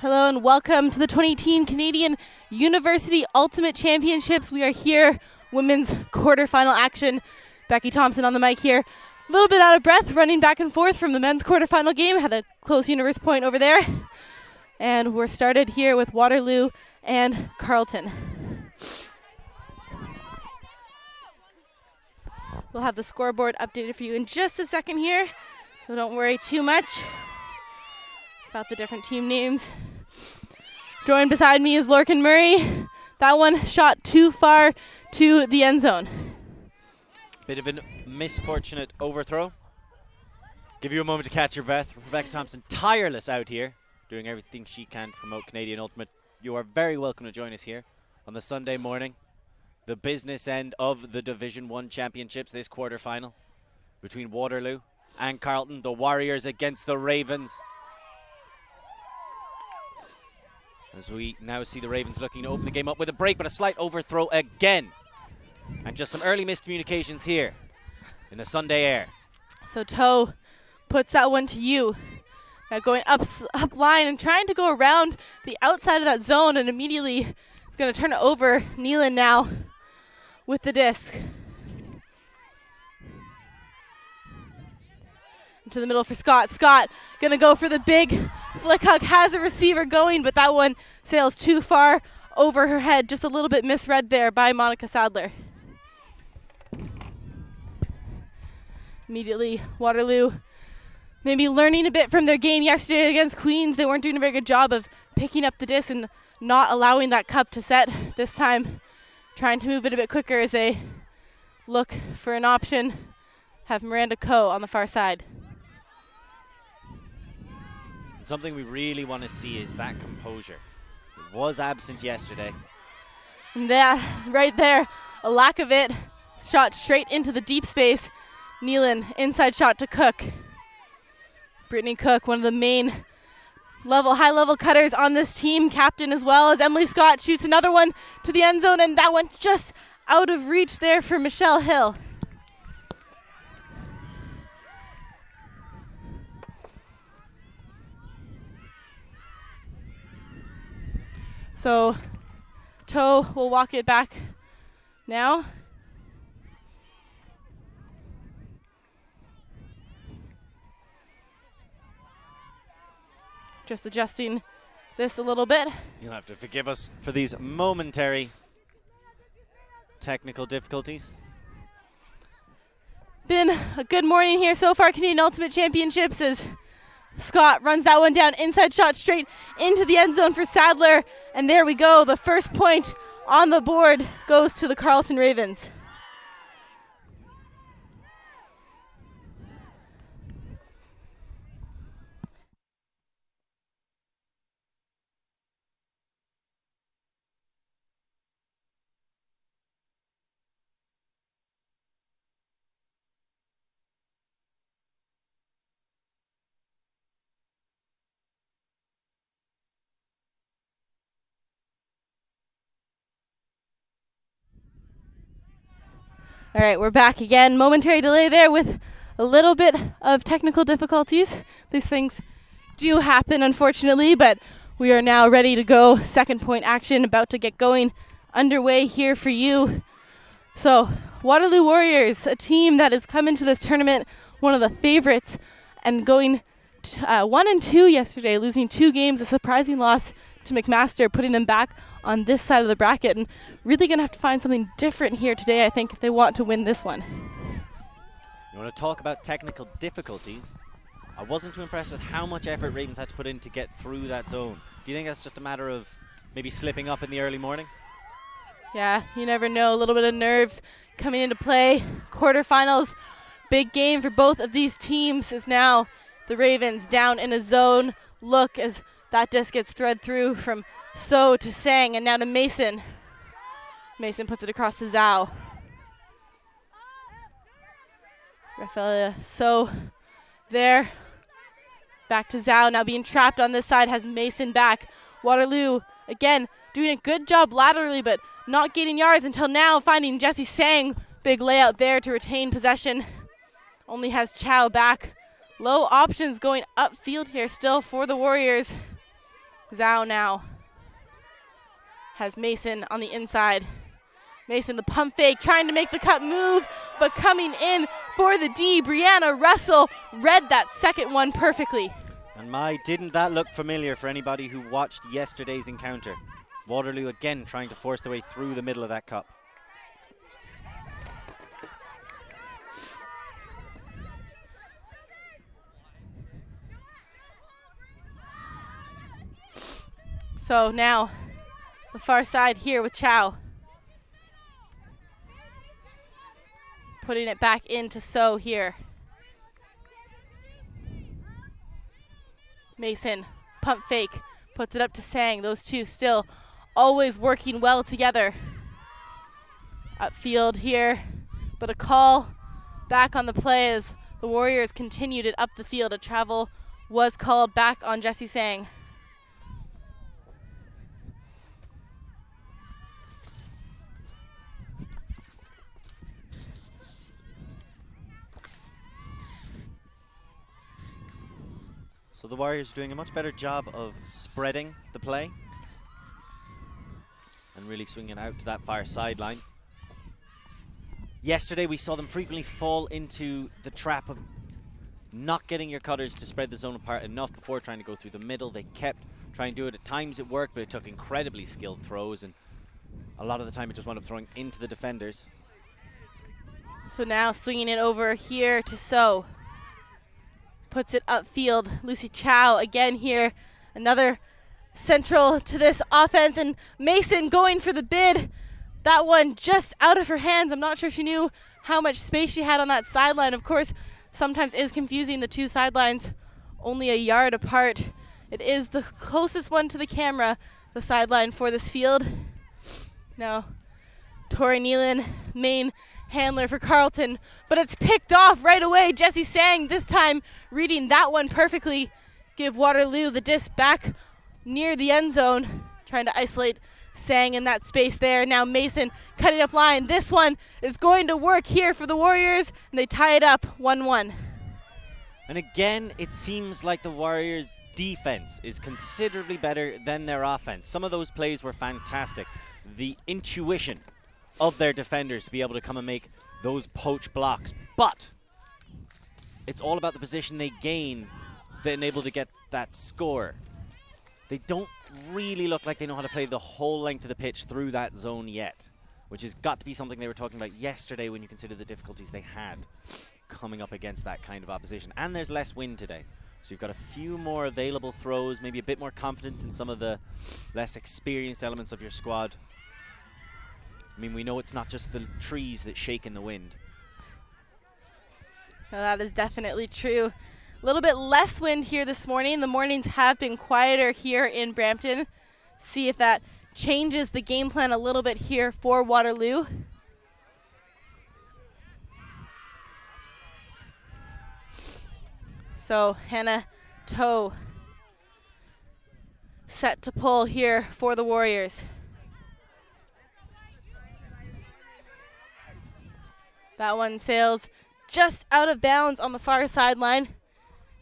Hello and welcome to the 2018 Canadian University Ultimate Championships. We are here, women's quarterfinal action. Becky Thompson on the mic here. A little bit out of breath, running back and forth from the men's quarterfinal game. Had a close universe point over there. And we're started here with Waterloo and Carleton. We'll have the scoreboard updated for you in just a second here, so don't worry too much about the different team names. Joined beside me is Lorcan Murray. That one shot too far to the end zone. Bit of a misfortunate overthrow. Give you a moment to catch your breath. Rebecca Thompson, tireless out here, doing everything she can to promote Canadian Ultimate. You are very welcome to join us here on the Sunday morning, the business end of the Division 1 Championships, this quarterfinal between Waterloo and Carleton. The Warriors against the Ravens. As we now see the Ravens looking to open the game up with a break, but a slight overthrow again. And just some early miscommunications here in the Sunday air. So Toe puts that one to you. Now going up line and trying to go around the outside of that zone, and immediately it's going to turn it over. Nealon now with the disc. Into the middle for Scott. Scott going to go for the big flick hug. Has a receiver going, but that one sails too far over her head. Just a little bit misread there by Monica Sadler. Immediately, Waterloo maybe learning a bit from their game yesterday against Queens. They weren't doing a very good job of picking up the disc and not allowing that cup to set. This time, trying to move it a bit quicker as they look for an option. Have Miranda Coe on the far side. Something we really want to see is that composure. It was absent yesterday. And that right there, a lack of it. Shot straight into the deep space. Nealon, inside shot to Cook. Brittany Cook, one of the main high-level cutters on this team, captain as well, as Emily Scott shoots another one to the end zone, and that one just out of reach there for Michelle Hill. So Toe will walk it back now. Just adjusting this a little bit. You'll have to forgive us for these momentary technical difficulties. Been a good morning here so far, Canadian Ultimate Championships, as Scott runs that one down, inside shot straight into the end zone for Sadler. And there we go. The first point on the board goes to the Carleton Ravens. All right, we're back again. Momentary delay there with a little bit of technical difficulties. These things do happen, unfortunately, but we are now ready to go. Second point action about to get going underway here for you. So, Waterloo Warriors, a team that has come into this tournament, one of the favorites, and going 1-2 yesterday, losing 2 games, a surprising loss to McMaster, putting them back on this side of the bracket, and really going to have to find something different here today, I think, if they want to win this one. You want to talk about technical difficulties? I wasn't too impressed with how much effort Ravens had to put in to get through that zone. Do you think that's just a matter of maybe slipping up in the early morning? Yeah, you never know. A little bit of nerves coming into play. Quarterfinals, big game for both of these teams, is now the Ravens down in a zone look as that disc gets thread through from So to Sang, and now to Mason. Mason puts it across to Zhao. Rafaela So there. Back to Zhao, now being trapped on this side, has Mason back. Waterloo, again, doing a good job laterally, but not gaining yards until now, finding Jessie Sang. Big layout there to retain possession. Only has Chow back. Low options going upfield here still for the Warriors. Zhao now has Mason on the inside. Mason, the pump fake, trying to make the cut move, but coming in for the D. Brianna Russell read that second one perfectly. And didn't that look familiar for anybody who watched yesterday's encounter? Waterloo again trying to force their way through the middle of that cup. So now, the far side here with Chow. Putting it back into So here. Mason, pump fake, puts it up to Sang. Those two still always working well together. Upfield here, but a call back on the play as the Warriors continued it up the field. A travel was called back on Jesse Sang. So the Warriors are doing a much better job of spreading the play and really swinging out to that far sideline. Yesterday we saw them frequently fall into the trap of not getting your cutters to spread the zone apart enough before trying to go through the middle. They kept trying to do it. At times it worked, but it took incredibly skilled throws, and a lot of the time it just wound up throwing into the defenders. So now swinging it over here to So. Puts it upfield. Lucy Chow again here. Another central to this offense. And Mason going for the bid. That one just out of her hands. I'm not sure she knew how much space she had on that sideline. Of course, sometimes is confusing, the two sidelines only a yard apart. It is the closest one to the camera, the sideline for this field. Now, Tori Nealon, main handler for Carleton, but it's picked off right away. Jesse Sang this time reading that one perfectly. Give Waterloo the disc back near the end zone, trying to isolate Sang in that space there. Now Mason cutting up line. This one is going to work here for the Warriors, and they tie it up 1-1. And again, it seems like the Warriors' defense is considerably better than their offense. Some of those plays were fantastic. The intuition of their defenders to be able to come and make those poach blocks, but it's all about the position they gain that enable to get that score. They don't really look like they know how to play the whole length of the pitch through that zone yet, which has got to be something they were talking about yesterday when you consider the difficulties they had coming up against that kind of opposition. And there's less wind today, so you've got a few more available throws, maybe a bit more confidence in some of the less experienced elements of your squad. I mean, we know it's not just the trees that shake in the wind. Well, that is definitely true. A little bit less wind here this morning. The mornings have been quieter here in Brampton. See if that changes the game plan a little bit here for Waterloo. So Hannah Toe set to pull here for the Warriors. That one sails just out of bounds on the far sideline.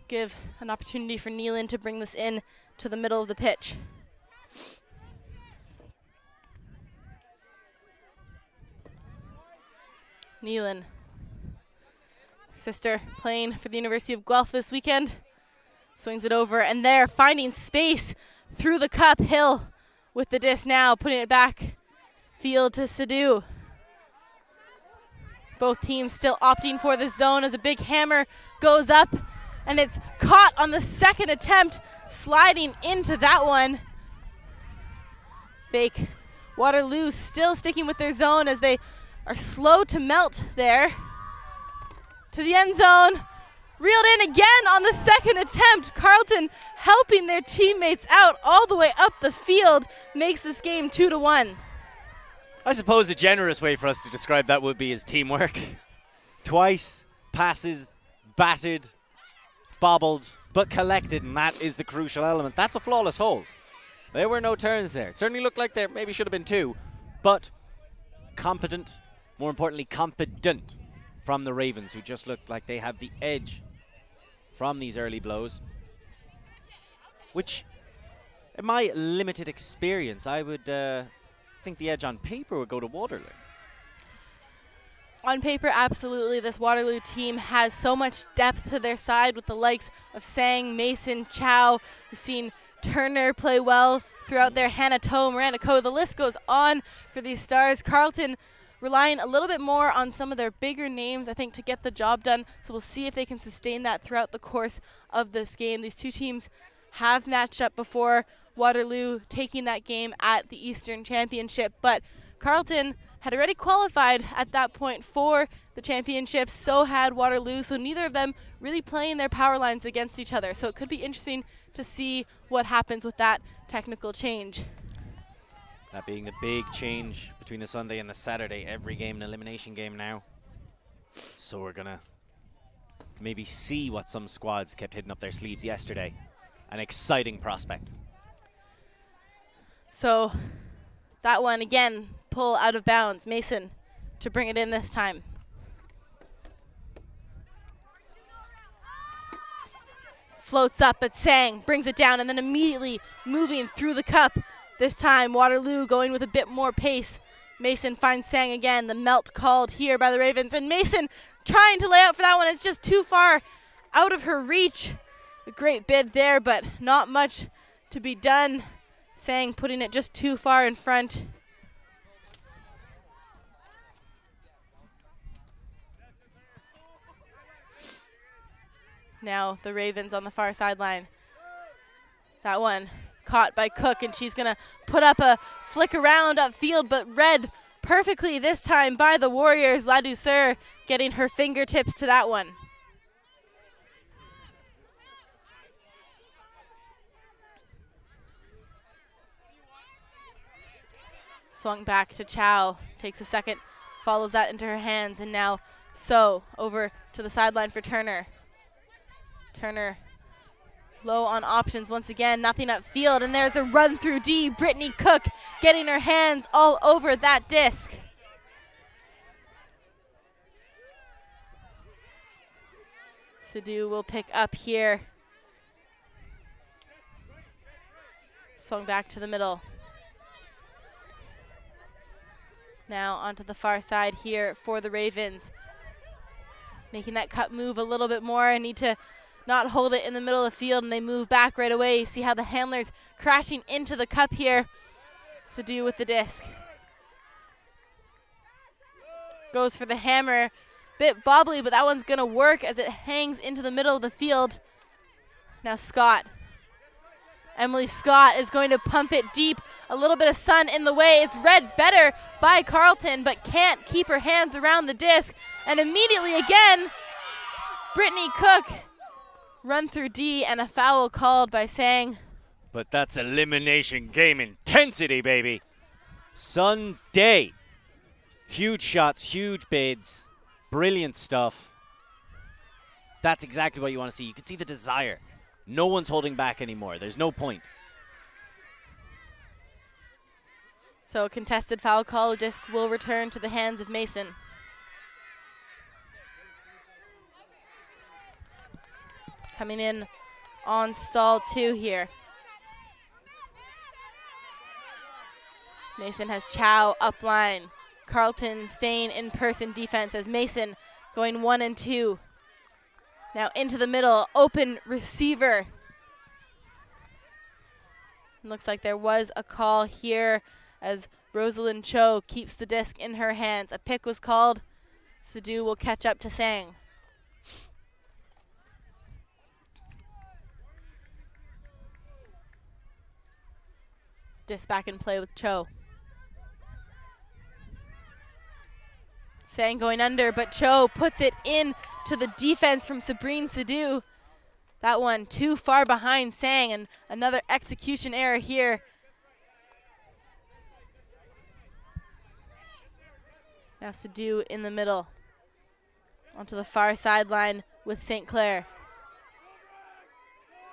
Give an opportunity for Nealon to bring this in to the middle of the pitch. Nealon, sister playing for the University of Guelph this weekend, swings it over, and there finding space through the cup. Hill with the disc now, putting it back field to Sadu. Both teams still opting for the zone as a big hammer goes up, and it's caught on the second attempt, sliding into that one. Fake. Waterloo still sticking with their zone as they are slow to melt there. To the end zone. Reeled in again on the second attempt. Carleton helping their teammates out all the way up the field makes this game 2-1. I suppose a generous way for us to describe that would be as teamwork. Twice, passes, batted, bobbled, but collected, and that is the crucial element. That's a flawless hold. There were no turns there. It certainly looked like there maybe should have been two, but competent, more importantly confident from the Ravens, who just looked like they have the edge from these early blows, which In my limited experience, I would think the edge on paper would go to Waterloo. On paper, absolutely. This Waterloo team has so much depth to their side with the likes of Sang, Mason, Chow. We've seen Turner play well throughout there, Hannah Toe, Miranda Coe. The list goes on for these stars. Carleton relying a little bit more on some of their bigger names, I think, to get the job done. So we'll see if they can sustain that throughout the course of this game. These two teams have matched up before, Waterloo taking that game at the Eastern Championship. But Carleton had already qualified at that point for the championship, so had Waterloo, so neither of them really playing their power lines against each other. So it could be interesting to see what happens with that technical change. That being the big change between the Sunday and the Saturday, every game an elimination game now. So we're gonna maybe see what some squads kept hidden up their sleeves yesterday. An exciting prospect. So that one again, pull out of bounds. Mason to bring it in this time. Floats up at Sang, brings it down, and then immediately moving through the cup. This time Waterloo going with a bit more pace. Mason finds Sang again. The melt called here by the Ravens, and Mason trying to lay out for that one. It's just too far out of her reach. A great bid there, but not much to be done. Sang putting it just too far in front. Now the Ravens on the far sideline. That one caught by Cook, and she's gonna put up a flick around upfield, but read perfectly this time by the Warriors. Ladouceur getting her fingertips to that one. Swung back to Chow, takes a second, follows that into her hands, and now So over to the sideline for Turner. Turner low on options once again, nothing upfield, and there's a run through D. Brittany Cook getting her hands all over that disc. Sadu will pick up here. Swung back to the middle. Now onto the far side here for the Ravens. Making that cut move a little bit more. I need to not hold it in the middle of the field, and they move back right away. You see how the handler's crashing into the cup here. Sadu with the disc. Goes for the hammer. Bit bobbly, but that one's gonna work as it hangs into the middle of the field. Now Scott. Emily Scott is going to pump it deep. A little bit of sun in the way. It's read better by Carleton, but can't keep her hands around the disc. And immediately again, Brittany Cook run through D and a foul called by Sang. But that's elimination game intensity, baby. Sunday. Huge shots, huge bids, brilliant stuff. That's exactly what you want to see. You can see the desire. No one's holding back anymore. There's no point. So a contested foul call. Disc will return to the hands of Mason. Coming in on stall 2 here. Mason has Chow up line. Carleton staying in person defense as Mason going 1 and 2. Now into the middle, open receiver. Looks like there was a call here as Rosalind Cho keeps the disc in her hands. A pick was called. Sadu will catch up to Sang. Disc back in play with Cho. Sang going under, but Cho puts it in to the defense from Sabrine Sadu. That one too far behind Sang, and another execution error here. Now Sadu in the middle. Onto the far sideline with St. Clair.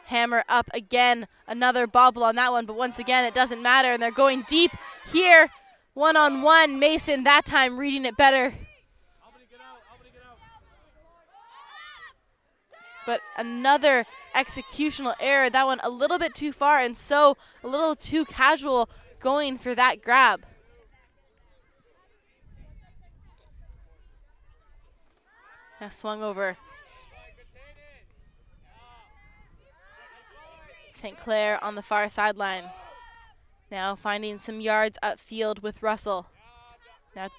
Hammer up again. Another bobble on that one, but once again it doesn't matter, and they're going deep here. One-on-one. Mason that time reading it better. but another executional error. That one a little bit too far and so a little too casual going for that grab. Now swung over. St. Clair on the far sideline. Now finding some yards upfield with Russell. Now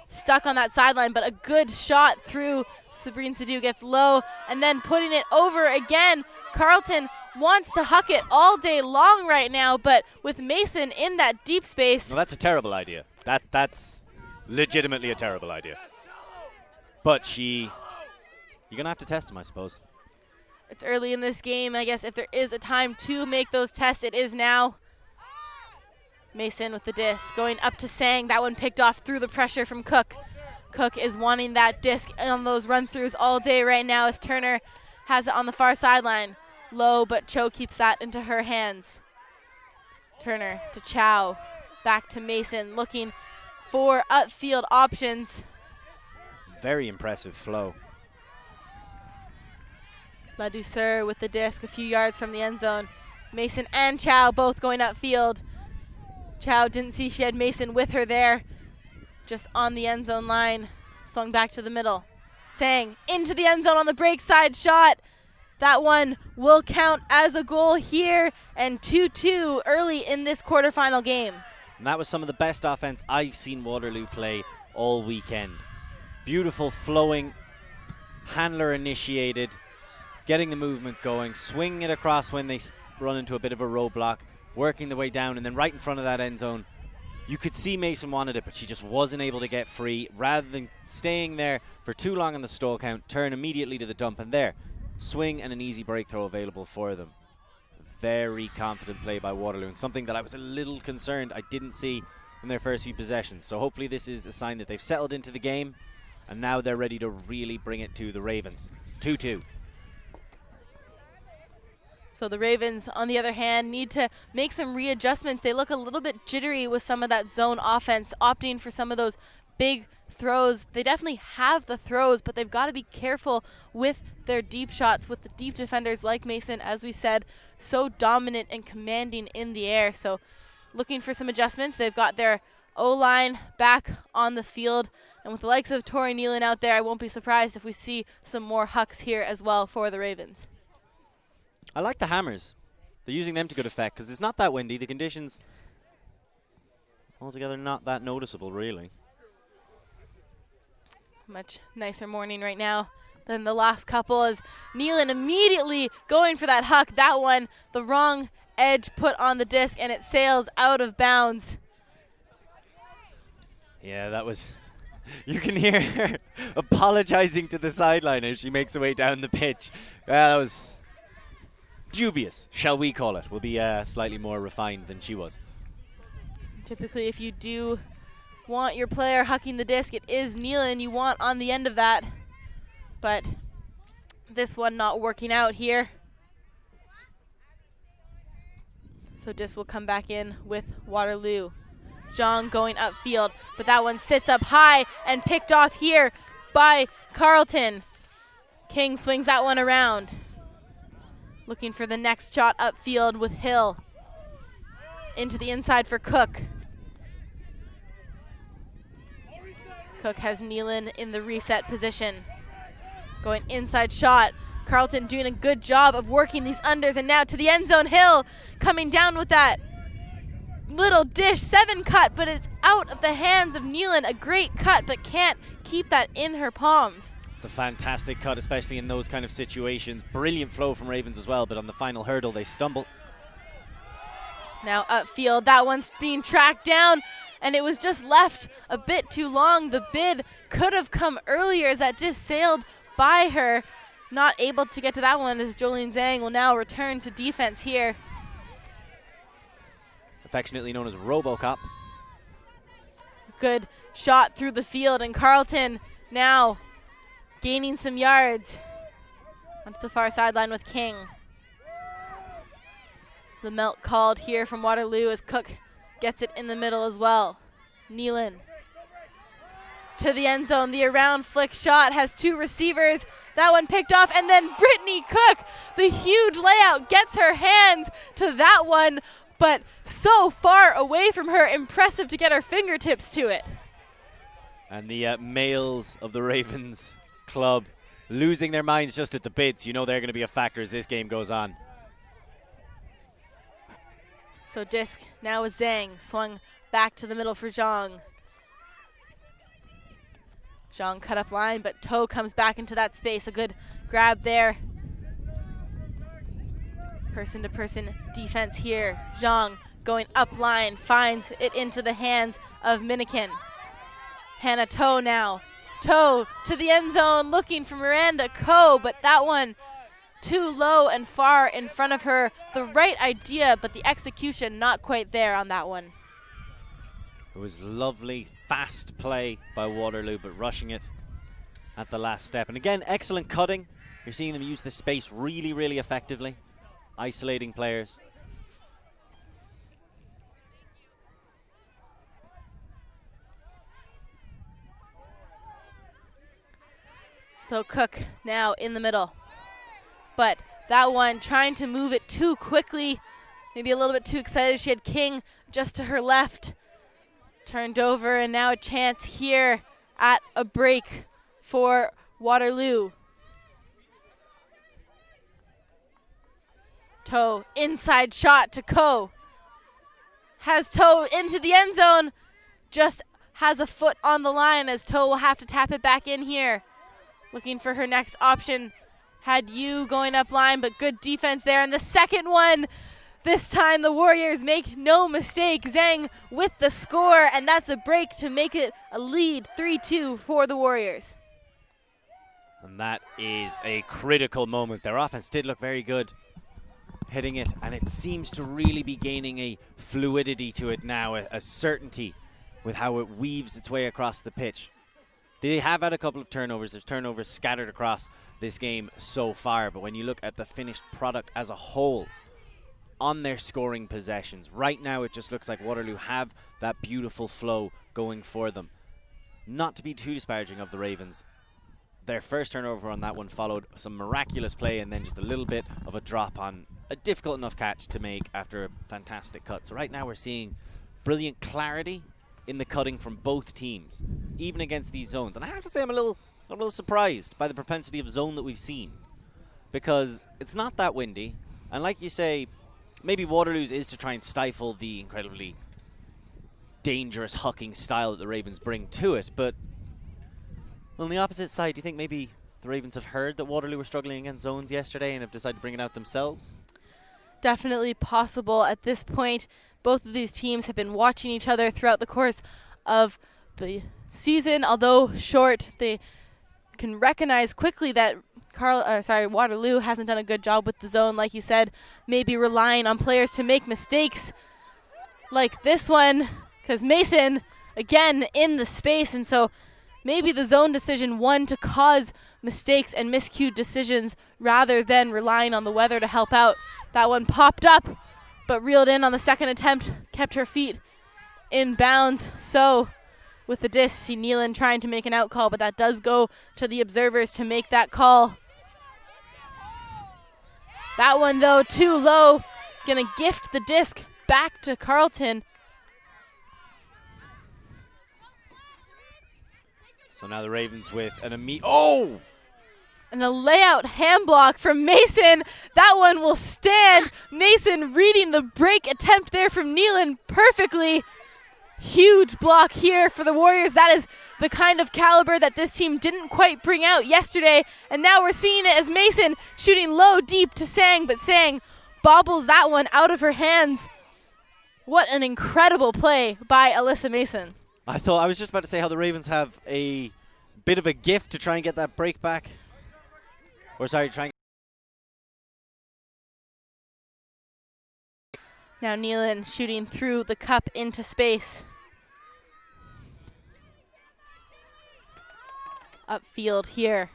stuck on that sideline, but a good shot through. Sabrine Sadu gets low and then putting it over again. Carleton wants to huck it all day long right now, but with Mason in that deep space. Well, that's a terrible idea. That's legitimately a terrible idea. But you're going to have to test him, I suppose. It's early in this game. I guess if there is a time to make those tests, it is now. Mason with the disc going up to Sang. That one picked off through the pressure from Cook. Cook is wanting that disc on those run-throughs all day right now as Turner has it on the far sideline. Low, but Cho keeps that into her hands. Turner to Chow. Back to Mason, looking for upfield options. Very impressive flow. Ladouceur with the disc a few yards from the end zone. Mason and Chow both going upfield. Chow didn't see she had Mason with her there. Just on the end zone line. Swung back to the middle. Sang into the end zone on the break side shot. That one will count as a goal here, and 2-2 early in this quarterfinal game. And that was some of the best offense I've seen Waterloo play all weekend. Beautiful flowing, handler initiated, getting the movement going, swinging it across when they run into a bit of a roadblock, working the way down, and then right in front of that end zone. You could see Mason wanted it, but she just wasn't able to get free. Rather than staying there for too long on the stall count, turn immediately to the dump, and there, swing and an easy break throw available for them. Very confident play by Waterloo, and something that I was a little concerned I didn't see in their first few possessions. So hopefully this is a sign that they've settled into the game, and now they're ready to really bring it to the Ravens. 2-2. So the Ravens, on the other hand, need to make some readjustments. They look a little bit jittery with some of that zone offense, opting for some of those big throws. They definitely have the throws, but they've got to be careful with their deep shots, with the deep defenders like Mason, as we said, so dominant and commanding in the air. So looking for some adjustments. They've got their O-line back on the field. And with the likes of Tori Nealon out there, I won't be surprised if we see some more hucks here as well for the Ravens. I like the hammers. They're using them to good effect because it's not that windy. The conditions altogether not that noticeable, really. Much nicer morning right now than the last couple, as Nealon immediately going for that huck. That one, the wrong edge put on the disc, and it sails out of bounds. Yeah, that was... You can hear her apologizing to the sideline as she makes her way down the pitch. That was dubious, shall we call it. Will be slightly more refined than she was. Typically, if you do want your player hucking the disc, it is Nealon you want on the end of that. But this one not working out here. So disc will come back in with Waterloo. Zhang going upfield, but that one sits up high and picked off here by Carleton. King swings that one around. Looking for the next shot upfield with Hill. Into the inside for Cook. Cook has Nealon in the reset position. Going inside shot. Carleton doing a good job of working these unders, and now to the end zone. Hill coming down with that little dish 7 cut, but it's out of the hands of Nealon. A great cut, but can't keep that in her palms. It's a fantastic cut, especially in those kind of situations. Brilliant flow from Ravens as well, but on the final hurdle they stumble. Now upfield, that one's being tracked down, and it was just left a bit too long. The bid could have come earlier as that just sailed by her. Not able to get to that one as Jolene Zhang will now return to defense here. Affectionately known as RoboCop. Good shot through the field, and Carleton now gaining some yards onto the far sideline with King. The melt called here from Waterloo as Cook gets it in the middle as well. Nealon to the end zone. The around flick shot has 2 receivers. That one picked off, and then Brittany Cook, the huge layout, gets her hands to that one, but so far away from her. Impressive to get her fingertips to it. And the males of the Ravens club losing their minds just at the bids. You know they're going to be a factor as this game goes on. So disc now with Zhang, swung back to the middle for Zhang. Zhang cut up line, but Toe comes back into that space. A good grab there. Person-to-person defense here. Zhang going up line, finds it into the hands of Minikin. Hannah Toe now. Toe to the end zone, looking for Miranda Coe, but that one too low and far in front of her. The right idea, but the execution not quite there on that one. It was lovely, fast play by Waterloo, but rushing it at the last step. And again, excellent cutting. You're seeing them use the space really, really effectively, isolating players. So Cook now in the middle. But that one trying to move it too quickly, maybe a little bit too excited. She had King just to her left. Turned over, and now a chance here at a break for Waterloo. Toe, inside shot to Coe. Has Toe into the end zone. Just has a foot on the line as Toe will have to tap it back in here. Looking for her next option. Had you going up line, but good defense there. And the second one, this time the Warriors make no mistake. Zhang with the score, and that's a break to make it a lead, 3-2 for the Warriors. And that is a critical moment. Their offense did look very good hitting it, and it seems to really be gaining a fluidity to it now, a certainty with how it weaves its way across the pitch. They have had a couple of turnovers. There's turnovers scattered across this game so far, but when you look at the finished product as a whole on their scoring possessions, right now it just looks like Waterloo have that beautiful flow going for them. Not to be too disparaging of the Ravens, their first turnover on that one followed some miraculous play and then just a little bit of a drop on a difficult enough catch to make after a fantastic cut. So right now we're seeing brilliant clarity in the cutting from both teams, even against these zones. And I have to say I'm a little surprised by the propensity of zone that we've seen, because it's not that windy. And like you say, maybe Waterloo's is to try and stifle the incredibly dangerous hucking style that the Ravens bring to it. But on the opposite side, do you think maybe the Ravens have heard that Waterloo were struggling against zones yesterday and have decided to bring it out themselves? Definitely possible at this point. Both of these teams have been watching each other throughout the course of the season. Although short, they can recognize quickly that Waterloo hasn't done a good job with the zone, like you said, maybe relying on players to make mistakes like this one, because Mason, again, in the space, and so maybe the zone decision one to cause mistakes and miscued decisions rather than relying on the weather to help out. That one popped up, but reeled in on the second attempt, kept her feet in bounds. So with the disc, see Nealon trying to make an out call, but that does go to the observers to make that call. That one, though, too low. Gonna gift the disc back to Carleton. So now the Ravens with an immediate... And a layout hand block from Mason. That one will stand. Mason reading the break attempt there from Nealon perfectly. Huge block here for the Warriors. That is the kind of caliber that this team didn't quite bring out yesterday. And now we're seeing it as Mason shooting low deep to Sang, but Sang bobbles that one out of her hands. What an incredible play by Alyssa Mason. I was just about to say how the Ravens have a bit of a gift to try and get that break back. Now Nealon shooting through the cup into space. Upfield here.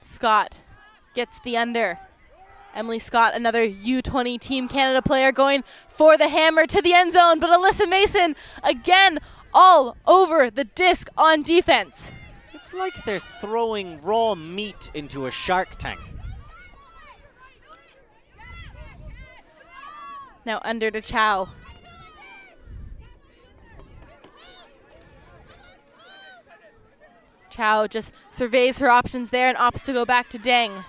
Scott gets the under. Emily Scott, another U20 Team Canada player, going for the hammer to the end zone, but Alyssa Mason again all over the disc on defense. It's like they're throwing raw meat into a shark tank. Now under to Chow. Chow just surveys her options there and opts to go back to Deng.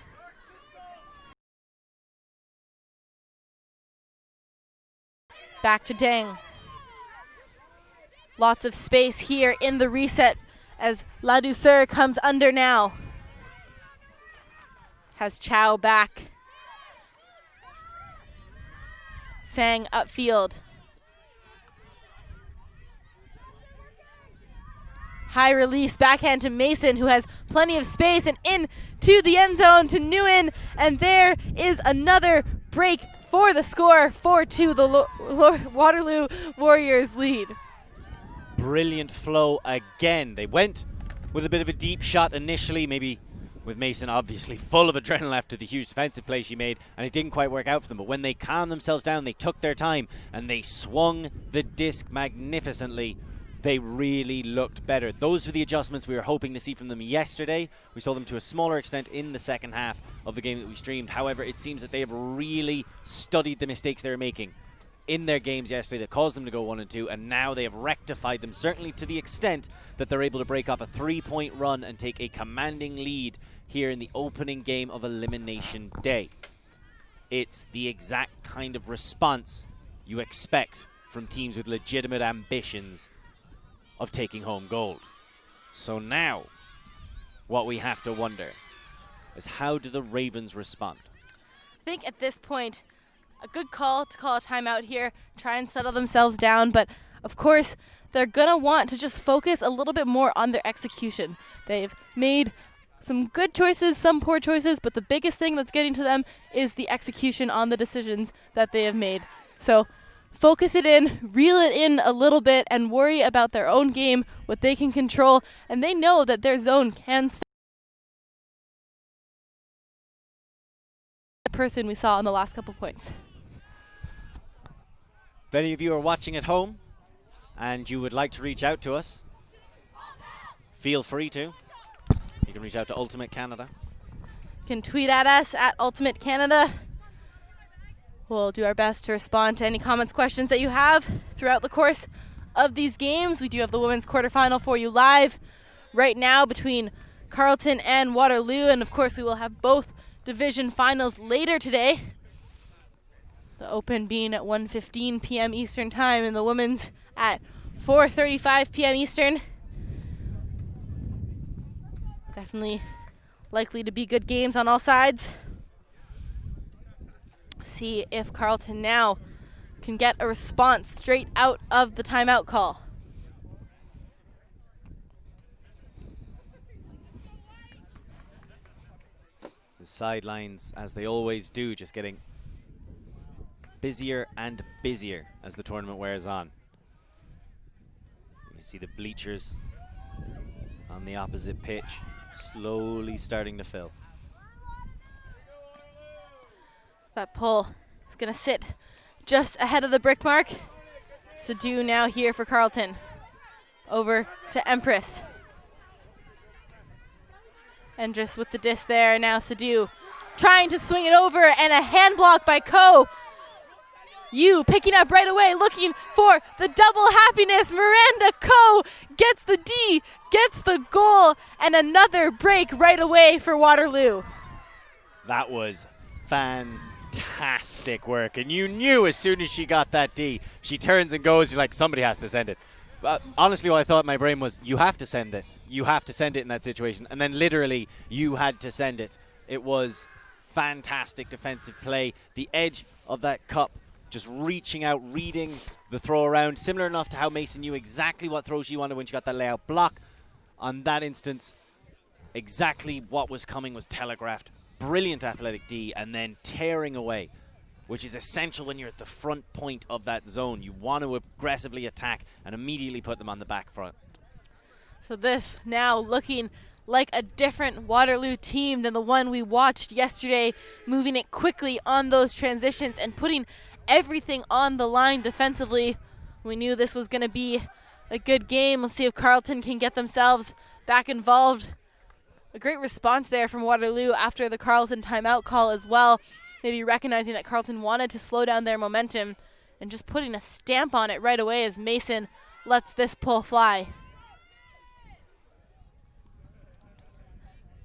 Back to Deng. Lots of space here in the reset as La Douceur comes under now. Has Chow back. Sang upfield. High release backhand to Mason, who has plenty of space, and into the end zone to Nguyen. And there is another break for the score. 4-2, the Waterloo Warriors lead. Brilliant flow again. They went with a bit of a deep shot initially, maybe with Mason obviously full of adrenaline after the huge defensive play she made, and it didn't quite work out for them. But when they calmed themselves down, they took their time, and they swung the disc magnificently. They really looked better. Those were the adjustments we were hoping to see from them yesterday. We saw them to a smaller extent in the second half of the game that we streamed. However, it seems that they have really studied the mistakes they were making in their games yesterday that caused them to go 1-2, and now they have rectified them, certainly to the extent that they're able to break off a 3-point run and take a commanding lead here in the opening game of Elimination Day. It's the exact kind of response you expect from teams with legitimate ambitions of taking home gold. So now, what we have to wonder is, how do the Ravens respond? I think at this point, a good call to call a timeout here, try and settle themselves down, but of course, they're gonna want to just focus a little bit more on their execution. They've made some good choices, some poor choices, but the biggest thing that's getting to them is the execution on the decisions that they have made. So focus it in, reel it in a little bit, and worry about their own game, what they can control, and they know that their zone can stop the person we saw in the last couple points. If any of you are watching at home and you would like to reach out to us, feel free to. You can reach out to Ultimate Canada. You can tweet at us at Ultimate Canada. We'll do our best to respond to any comments, questions that you have throughout the course of these games. We do have the women's quarterfinal for you live right now between Carleton and Waterloo, and of course we will have both division finals later today. The Open being at 1:15 p.m. Eastern Time and the women's at 4:35 p.m. Eastern. Definitely likely to be good games on all sides. See if Carleton now can get a response straight out of the timeout call. The sidelines, as they always do, just getting busier and busier as the tournament wears on. You see the bleachers on the opposite pitch slowly starting to fill. That pull is going to sit just ahead of the brick mark. Sadu now here for Carleton. Over to Empress. Endress with the disc there. Now Sadu trying to swing it over, and a hand block by Ko. You picking up right away, looking for the double happiness. Miranda Ko gets the D, gets the goal, and another break right away for Waterloo. That was fantastic work, and you knew as soon as she got that D, she turns and goes, you're like, somebody has to send it. Honestly, what I thought in my brain was, you have to send it. You have to send it in that situation. And then literally, you had to send it. It was fantastic defensive play. The edge of that cup, just reaching out, reading the throw around, similar enough to how Mason knew exactly what throw she wanted when she got that layout block. On that instance, exactly what was coming was telegraphed. Brilliant athletic D, and then tearing away, which is essential when you're at the front point of that zone. You want to aggressively attack and immediately put them on the back front. So this now looking like a different Waterloo team than the one we watched yesterday, moving it quickly on those transitions and putting everything on the line defensively. We knew this was going to be a good game. Let's see if Carleton can get themselves back involved. A great response there from Waterloo after the Carleton timeout call as well. Maybe recognizing that Carleton wanted to slow down their momentum and just putting a stamp on it right away as Mason lets this pull fly.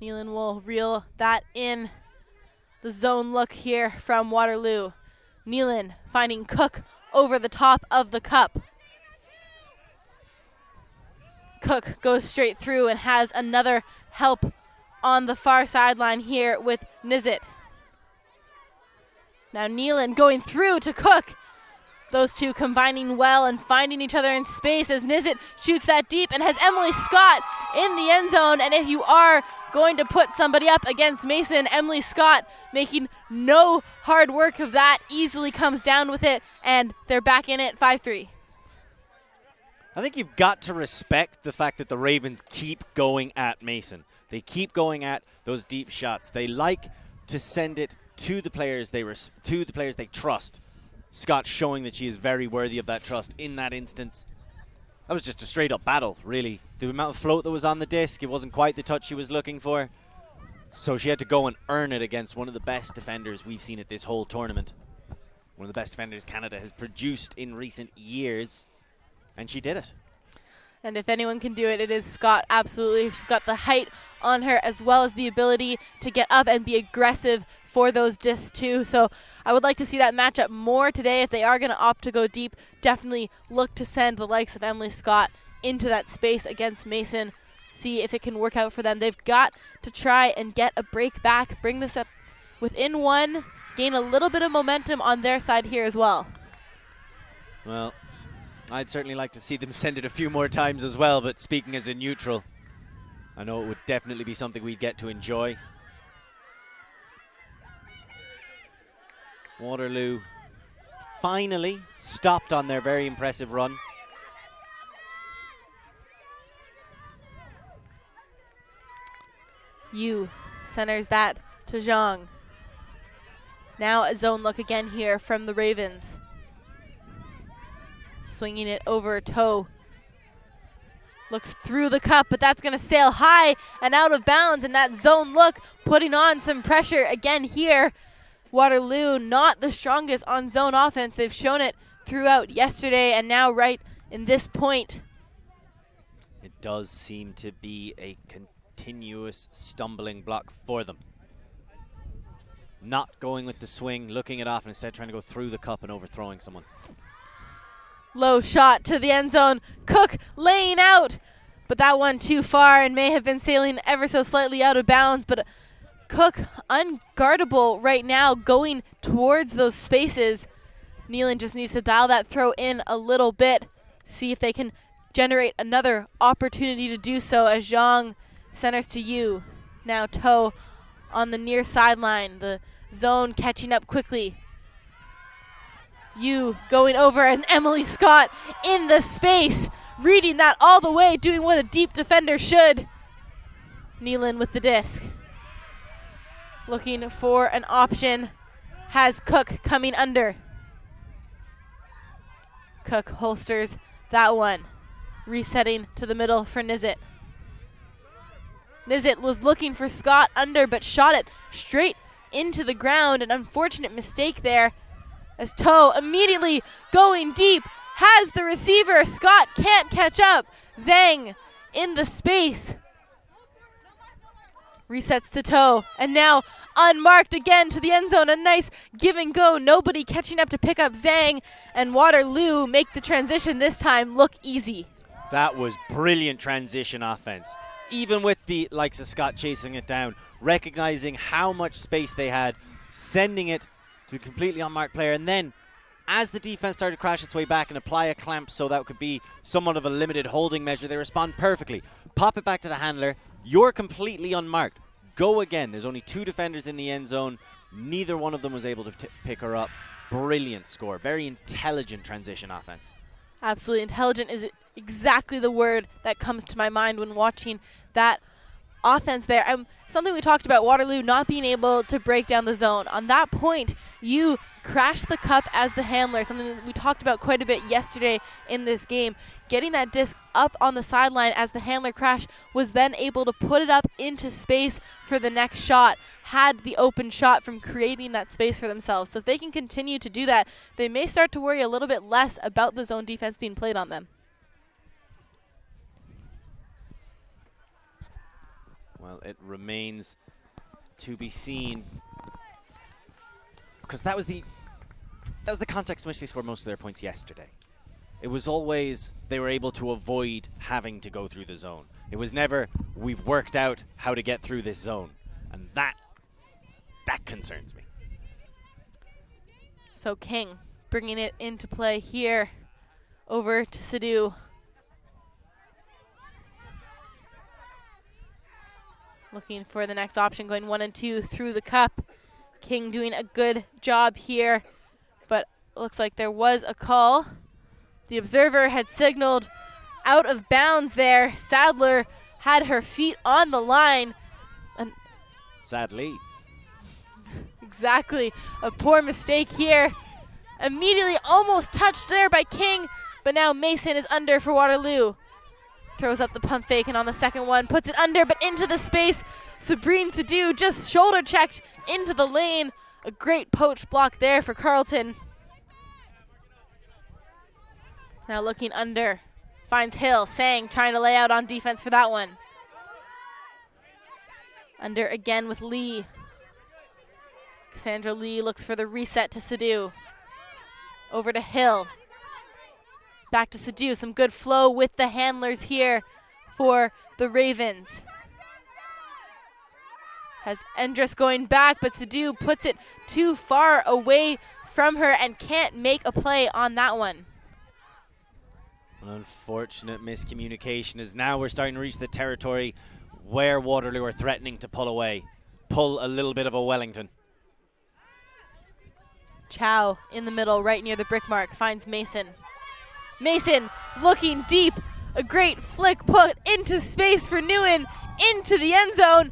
Nealon will reel that in. The zone look here from Waterloo. Nealon finding CUUC over the top of the cup. CUUC goes straight through and has another help on the far sideline here with Nizit. Now Nealon going through to CUUC. Those two combining well and finding each other in space as Nizit shoots that deep and has Emily Scott in the end zone. And if you are going to put somebody up against Mason, Emily Scott making no hard work of that, easily comes down with it, and they're back in it 5-3. I think you've got to respect the fact that the Ravens keep going at Mason. They keep going at those deep shots. They like to send it to the players they trust. Scott showing that she is very worthy of that trust in that instance. That was just a straight up battle, really. The amount of float that was on the disc, it wasn't quite the touch she was looking for. So she had to go and earn it against one of the best defenders we've seen at this whole tournament. One of the best defenders Canada has produced in recent years. And she did it. And if anyone can do it, it is Scott, absolutely. She's got the height on her as well as the ability to get up and be aggressive for those discs too. So I would like to see that matchup more today. If they are going to opt to go deep, definitely look to send the likes of Emily Scott into that space against Mason. See if it can work out for them. They've got to try and get a break back, bring this up within one, gain a little bit of momentum on their side here as well. Well, I'd certainly like to see them send it a few more times as well, but speaking as a neutral, I know it would definitely be something we'd get to enjoy. Waterloo finally stopped on their very impressive run. Yu centers that to Zhang. Now a zone look again here from the Ravens. Swinging it over toe. Looks through the cup, but that's going to sail high and out of bounds. And that zone look putting on some pressure again here. Waterloo not the strongest on zone offense. They've shown it throughout yesterday and now right in this point. It does seem to be a continuous stumbling block for them. Not going with the swing, looking it off, and instead trying to go through the cup and overthrowing someone. Low shot to the end zone. CUUC laying out, but that one too far and may have been sailing ever so slightly out of bounds. But CUUC unguardable right now, going towards those spaces. Nealon just needs to dial that throw in a little bit, see if they can generate another opportunity to do so as Zhang centers to Yu. Now Toe on the near sideline, the zone catching up quickly. Yu going over and Emily Scott in the space, reading that all the way, doing what a deep defender should. Nealon with the disc. Looking for an option, has CUUC coming under. CUUC holsters that one, resetting to the middle for Nizit. Nizit was looking for Scott under, but shot it straight into the ground. An unfortunate mistake there as Toe immediately going deep, has the receiver. Scott can't catch up. Zhang in the space. Resets to Toe, and now unmarked again to the end zone. A nice give and go. Nobody catching up to pick up Zhang, and Waterloo make the transition this time look easy. That was brilliant transition offense. Even with the likes of Scott chasing it down, recognizing how much space they had, sending it to a completely unmarked player, and then as the defense started to crash its way back and apply a clamp so that could be somewhat of a limited holding measure, they respond perfectly. Pop it back to the handler. You're completely unmarked. Go again. There's only two defenders in the end zone. Neither one of them was able to pick her up. Brilliant score. Very intelligent transition offense. Absolutely. Intelligent is exactly the word that comes to my mind when watching that offense there. Something we talked about, Waterloo not being able to break down the zone. On that point, you crashed the cup as the handler, something that we talked about quite a bit yesterday in this game. Getting that disc up on the sideline as the handler crashed, was then able to put it up into space for the next shot, had the open shot from creating that space for themselves. So if they can continue to do that, they may start to worry a little bit less about the zone defense being played on them. Well, it remains to be seen, because that was the context in which they scored most of their points yesterday. It was always they were able to avoid having to go through the zone. It was never, we've worked out how to get through this zone. And that concerns me. So King bringing it into play here over to Sadu. Looking for the next option, going 1 and 2 through the cup. King doing a good job here, but looks like there was a call. The observer had signaled out of bounds there. Sadler had her feet on the line. Sadly. Exactly. A poor mistake here. Immediately almost touched there by King, but now Mason is under for Waterloo. Throws up the pump fake, and on the second one, puts it under, but into the space. Sabrine Sadu just shoulder checked into the lane. A great poach block there for Carleton. Now looking under, finds Hill. Sang trying to lay out on defense for that one. Under again with Lee. Cassandra Lee looks for the reset to Sadu. Over to Hill. Back to Sadu. Some good flow with the handlers here for the Ravens. Has Endress going back, but Sadu puts it too far away from her and can't make a play on that one. An unfortunate miscommunication, as now we're starting to reach the territory where Waterloo are threatening to pull away. Pull a little bit of a Wellington. Chow in the middle, right near the brick mark, finds Mason. Mason looking deep. A great flick put into space for Nguyen, into the end zone.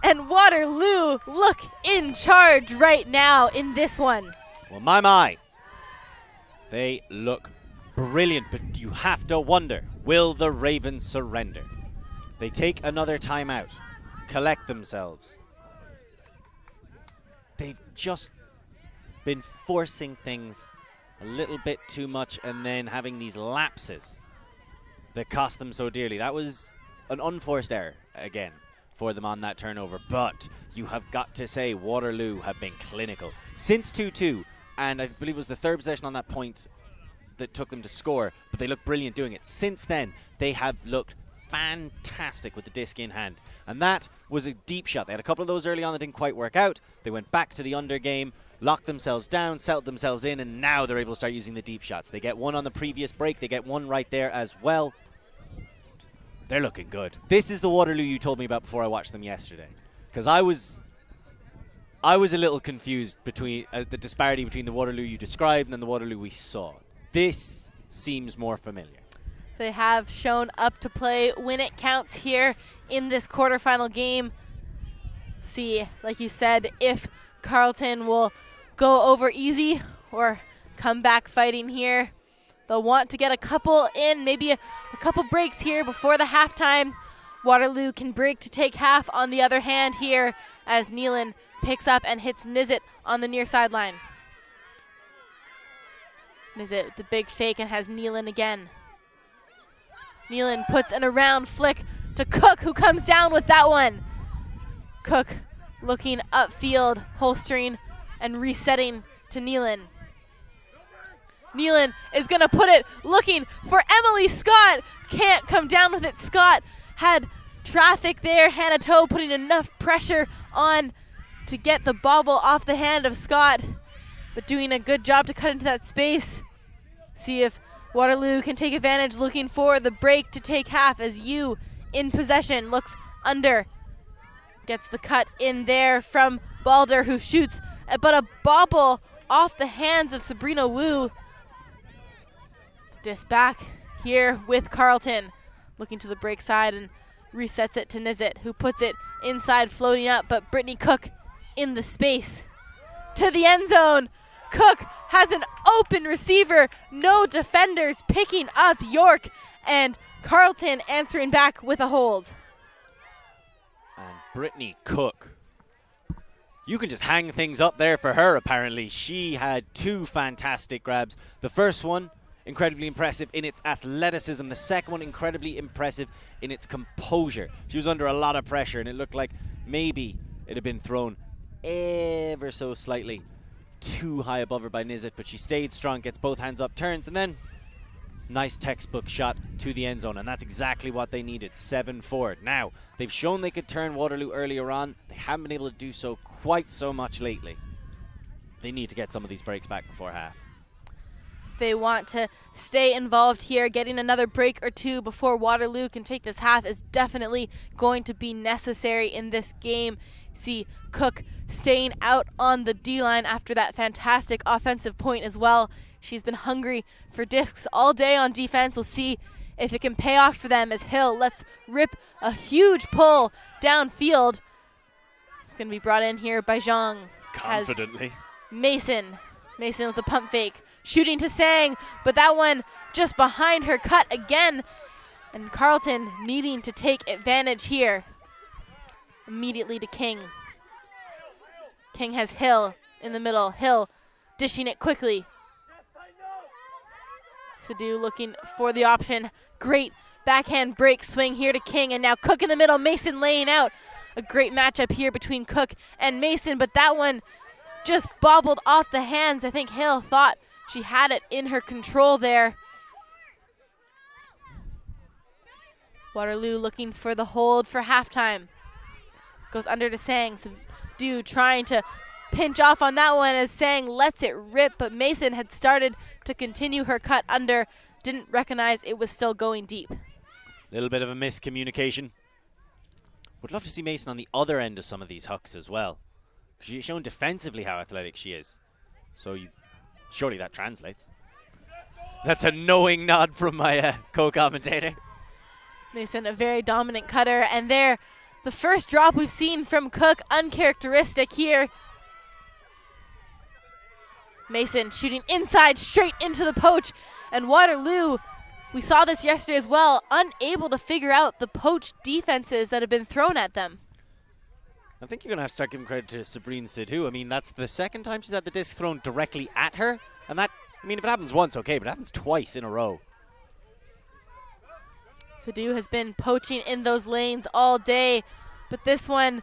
And Waterloo look in charge right now in this one. Well, my. They look brilliant, but you have to wonder, will the Ravens surrender? They take another timeout, collect themselves. They've just been forcing things a little bit too much and then having these lapses that cost them so dearly. That was an unforced error again for them on that turnover, but you have got to say Waterloo have been clinical since 2-2, and I believe it was the third possession on that point that took them to score, but they look brilliant doing it. Since then, they have looked fantastic with the disc in hand, and that was a deep shot. They had a couple of those early on that didn't quite work out. They went back to the under game, locked themselves down, settled themselves in, and now they're able to start using the deep shots. They get one on the previous break, they get one right there as well. They're looking good. This is the Waterloo you told me about before I watched them yesterday, because I was a little confused between the disparity between the Waterloo you described and the Waterloo we saw. This seems more familiar. They have shown up to play when it counts here in this quarterfinal game. See, like you said, if Carleton will go over easy or come back fighting here. They'll want to get a couple in, maybe a couple breaks here before the halftime. Waterloo can break to take half on the other hand here as Nealon picks up and hits Nizzet on the near sideline. Nizzet with the big fake and has Nealon again. Nealon puts an around flick to Cook, who comes down with that one. Cook looking upfield, holstering and resetting to Nealon. Nealon is going to put it, looking for Emily Scott. Can't come down with it. Scott had traffic there. Hannah Toe putting enough pressure on to get the bobble off the hand of Scott, but doing a good job to cut into that space. See if Waterloo can take advantage, looking for the break to take half as you in possession. Looks under. Gets the cut in there from Balder, who shoots, but a bobble off the hands of Sabrina Wu. Disc back here with Carleton. Looking to the break side and resets it to Nizet, who puts it inside, floating up, but Brittany Cook in the space. To the end zone. Cook has an open receiver, no defenders, picking up York, and Carleton answering back with a hold. And Brittany Cook, you can just hang things up there for her, apparently. She had two fantastic grabs. The first one, incredibly impressive in its athleticism. The second one, incredibly impressive in its composure. She was under a lot of pressure, and it looked like maybe it had been thrown ever so slightly too high above her by Nizet, but she stayed strong, gets both hands up, turns, and then nice textbook shot to the end zone, and that's exactly what they needed. 7-4. Now, they've shown they could turn Waterloo earlier on. They haven't been able to do so quite so much lately. They need to get some of these breaks back before half. If they want to stay involved here, getting another break or two before Waterloo can take this half is definitely going to be necessary in this game. See Cook staying out on the D-line after that fantastic offensive point as well. She's been hungry for discs all day on defense. We'll see if it can pay off for them as Hill lets rip a huge pull downfield. It's going to be brought in here by Zhang. Confidently. Mason with the pump fake. Shooting to Sang, but that one just behind her, cut again. And Carleton needing to take advantage here. Immediately to King. King has Hill in the middle. Hill dishing it quickly. Sadu looking for the option. Great backhand break swing here to King, and now Cook in the middle. Mason laying out. A great matchup here between Cook and Mason, but that one just bobbled off the hands. I think Hill thought she had it in her control there. Waterloo looking for the hold for halftime. Goes under to Sang. Sadu trying to pinch off on that one as Sang lets it rip, but Mason had started to continue her cut under. Didn't recognize it was still going deep. Little bit of a miscommunication. Would love to see Mason on the other end of some of these hucks as well. She's shown defensively how athletic she is. So surely that translates. That's a knowing nod from my co-commentator. Mason, a very dominant cutter, and there, the first drop we've seen from Cook, uncharacteristic here. Mason shooting inside, straight into the poach, and Waterloo, we saw this yesterday as well, unable to figure out the poach defenses that have been thrown at them. I think you're going to have to start giving credit to Sabrine Sidhu. I mean, that's the second time she's had the disc thrown directly at her, and that, I mean, if it happens once, okay, but it happens twice in a row. Sadu has been poaching in those lanes all day, but this one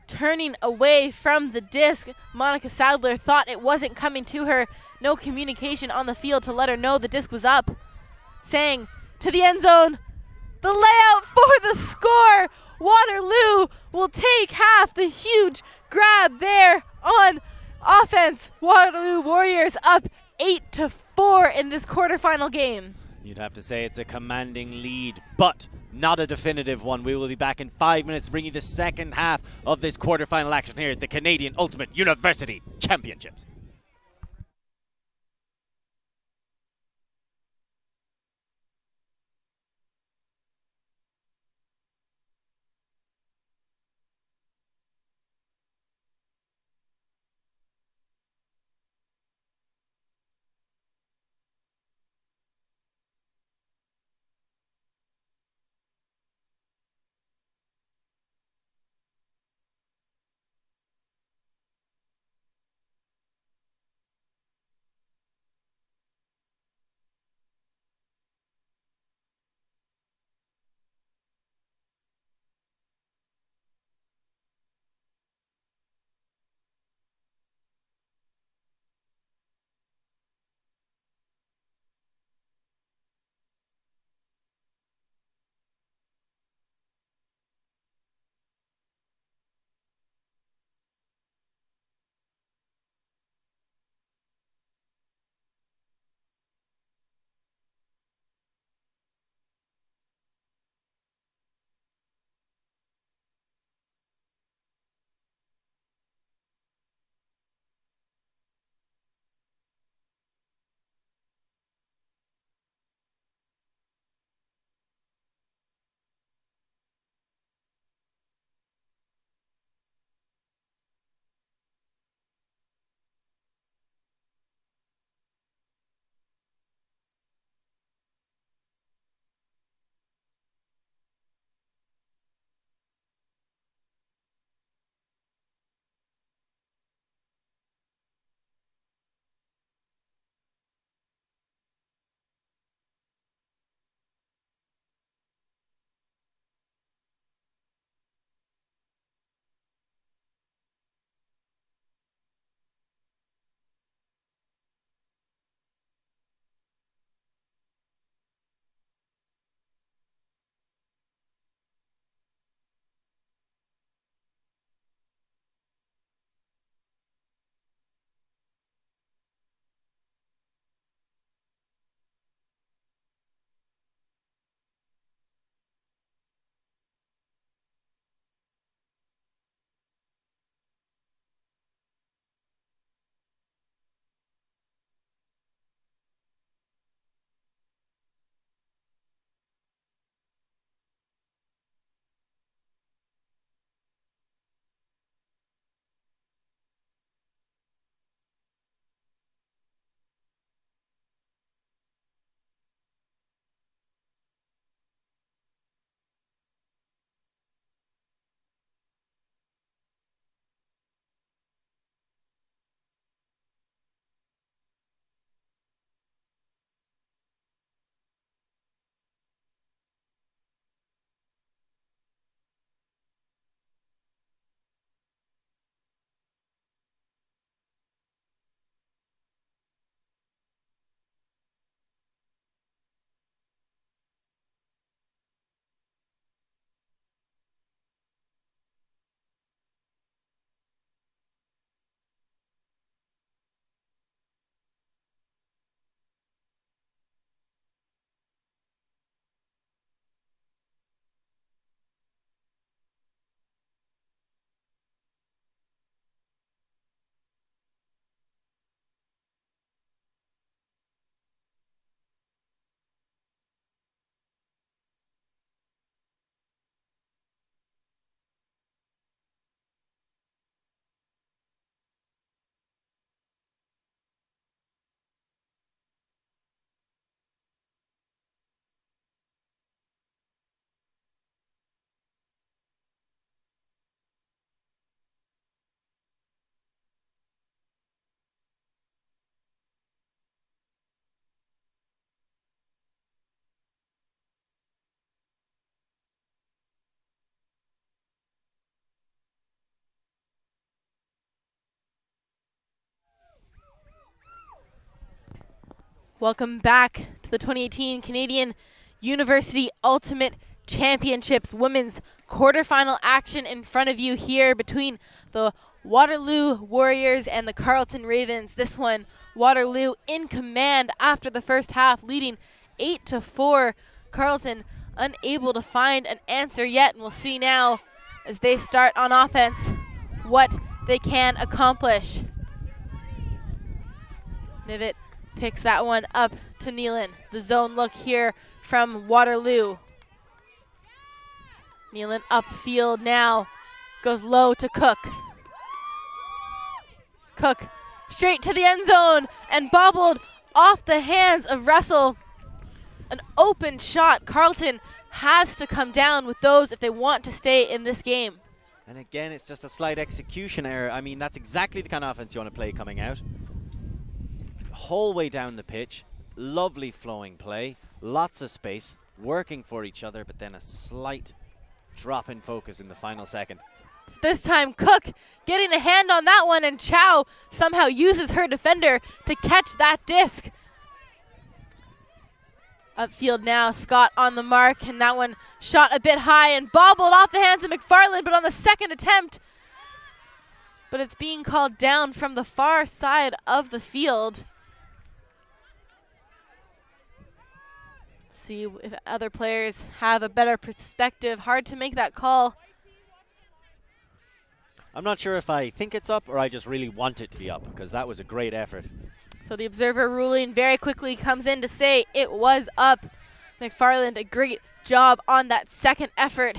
turning away from the disc. Monica Sadler thought it wasn't coming to her. No communication on the field to let her know the disc was up. Sang to the end zone. The layout for the score. Waterloo will take half. The huge grab there on offense. Waterloo Warriors up 8-4 in this quarterfinal game. You'd have to say it's a commanding lead, but not a definitive one. We will be back in 5 minutes to bring you the second half of this quarterfinal action here at the Canadian Ultimate University Championships. Welcome back to the 2018 Canadian University Ultimate Championships women's quarterfinal action in front of you here between the Waterloo Warriors and the Carleton Ravens. This one, Waterloo in command after the first half, leading 8-4. Carleton unable to find an answer yet, and we'll see now as they start on offense what they can accomplish. Nivet picks that one up to Nealon. The zone look here from Waterloo. Nealon upfield now, goes low to Cook. Cook straight to the end zone and bobbled off the hands of Russell. An open shot. Carleton has to come down with those if they want to stay in this game. And again, it's just a slight execution error. I mean, that's exactly the kind of offense you want to play coming out. Whole way down the pitch, lovely flowing play, lots of space, working for each other, but then a slight drop in focus in the final second. This time Cook getting a hand on that one, and Chow somehow uses her defender to catch that disc. Upfield now, Scott on the mark, and that one shot a bit high and bobbled off the hands of McFarland, but on the second attempt. But it's being called down from the far side of the field. See if other players have a better perspective. Hard to make that call. I'm not sure if I think it's up or I just really want it to be up, because that was a great effort. So the observer ruling very quickly comes in to say it was up. McFarland, a great job on that second effort.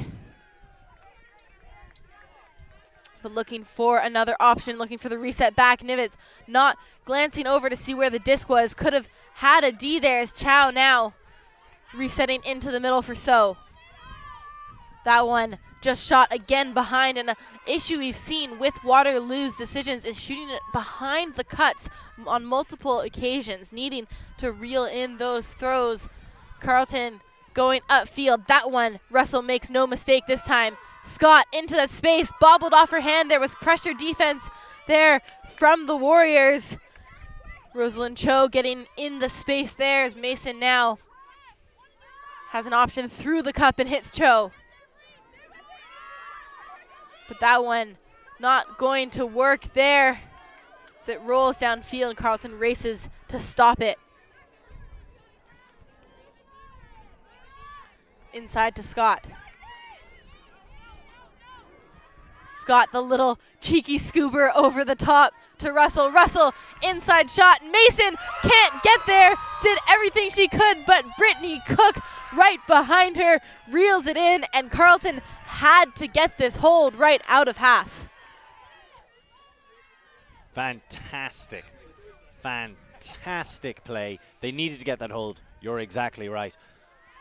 But looking for another option, looking for the reset back. Nivet's not glancing over to see where the disc was. Could have had a D there as Chow now resetting into the middle for So. That one just shot again behind, and an issue we've seen with Waterloo's decisions is shooting it behind the cuts on multiple occasions, needing to reel in those throws. Carleton going upfield. That one, Russell makes no mistake this time. Scott into that space, bobbled off her hand. There was pressure defense there from the Warriors. Rosalind Cho getting in the space there as Mason now has an option through the cup and hits Cho. But that one not going to work there as it rolls downfield. Carleton races to stop it. Inside to Scott. Scott, the little cheeky scooper over the top to Russell. Russell, inside shot. Mason can't get there. Did everything she could, but Brittany Cook right behind her reels it in, and Carleton had to get this hold right out of half. Fantastic. Fantastic play. They needed to get that hold. You're exactly right.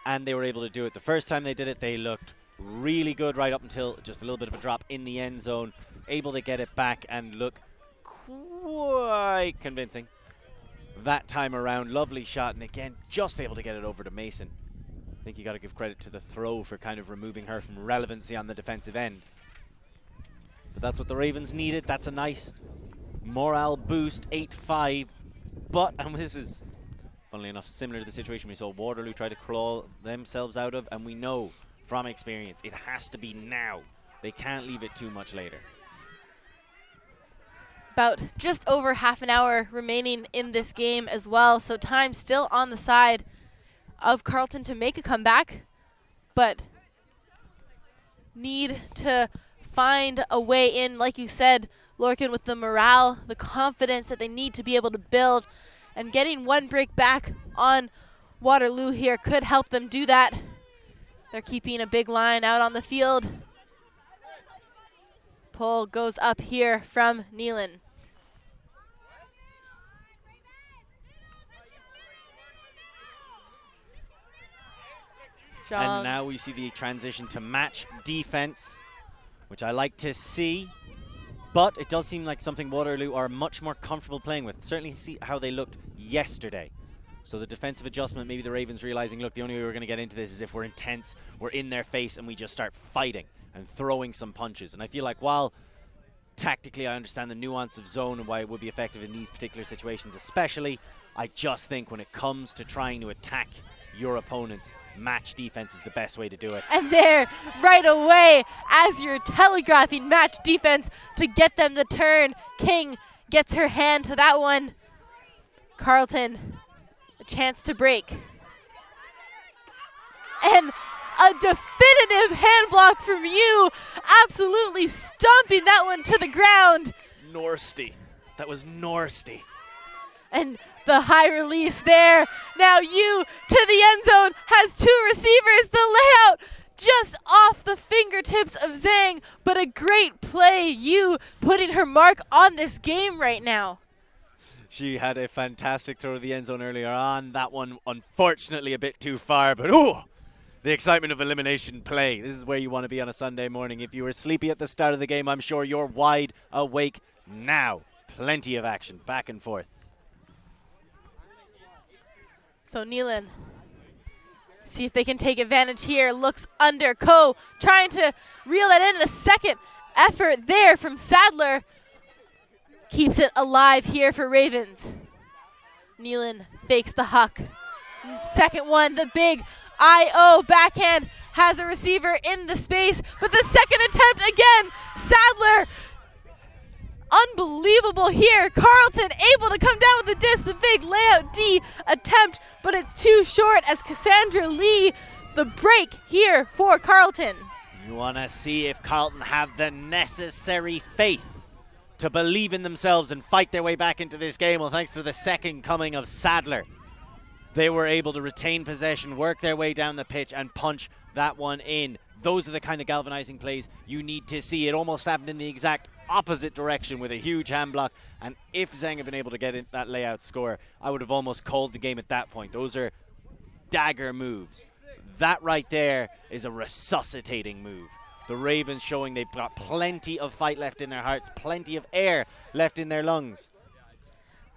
And they were able to do it. The first time they did it, they looked really good right up until just a little bit of a drop in the end zone. Able to get it back and look quite convincing. That time around, lovely shot, and again, just able to get it over to Mason. I think you got to give credit to the throw for kind of removing her from relevancy on the defensive end. But that's what the Ravens needed. That's a nice morale boost, 8-5. But, and this is, funnily enough, similar to the situation we saw Waterloo try to crawl themselves out of, and we know from experience it has to be now. They can't leave it too much later. About just over half an hour remaining in this game as well, so time still on the side of Carleton to make a comeback, but need to find a way in, like you said, Lorcan, with the morale, the confidence that they need to be able to build, and getting one break back on Waterloo here could help them do that. They're keeping a big line out on the field. Pull goes up here from Nealon. And now we see the transition to match defense, which I like to see. But it does seem like something Waterloo are much more comfortable playing with. Certainly see how they looked yesterday. So the defensive adjustment, maybe the Ravens realizing, look, the only way we're going to get into this is if we're intense, we're in their face, and we just start fighting and throwing some punches. And I feel like while tactically, I understand the nuance of zone and why it would be effective in these particular situations especially. I just think when it comes to trying to attack your opponents, match defense is the best way to do it. And there, right away, as you're telegraphing match defense to get them the turn, King gets her hand to that one. Carleton, a chance to break. And a definitive hand block from you, absolutely stomping that one to the ground. Norsty. That was Norsty. And the high release there. Now you to the end zone, has two receivers. The layout just off the fingertips of Zhang, but a great play. You putting her mark on this game right now. She had a fantastic throw to the end zone earlier on. That one, unfortunately, a bit too far, but ooh, the excitement of elimination play. This is where you want to be on a Sunday morning. If you were sleepy at the start of the game, I'm sure you're wide awake now. Plenty of action, back and forth. So Nealon, see if they can take advantage here. Looks under Ko, trying to reel it in. A second effort there from Sadler. Keeps it alive here for Ravens. Nealon fakes the huck. Second one, the big I.O. backhand, has a receiver in the space, but the second attempt again, Sadler. Unbelievable here. Carleton able to come down with the disc, the big layout D attempt, but it's too short as Cassandra Lee, the break here for Carleton. You want to see if Carleton have the necessary faith to believe in themselves and fight their way back into this game. Well, thanks to the second coming of Sadler, they were able to retain possession, work their way down the pitch, and punch that one in. Those are the kind of galvanizing plays you need to see. It almost happened in the exact opposite direction with a huge hand block, and if Zhang had been able to get in that layout score, I would have almost called the game at that point. Those are dagger moves. That right there is a resuscitating move. The Ravens showing they've got plenty of fight left in their hearts, plenty of air left in their lungs.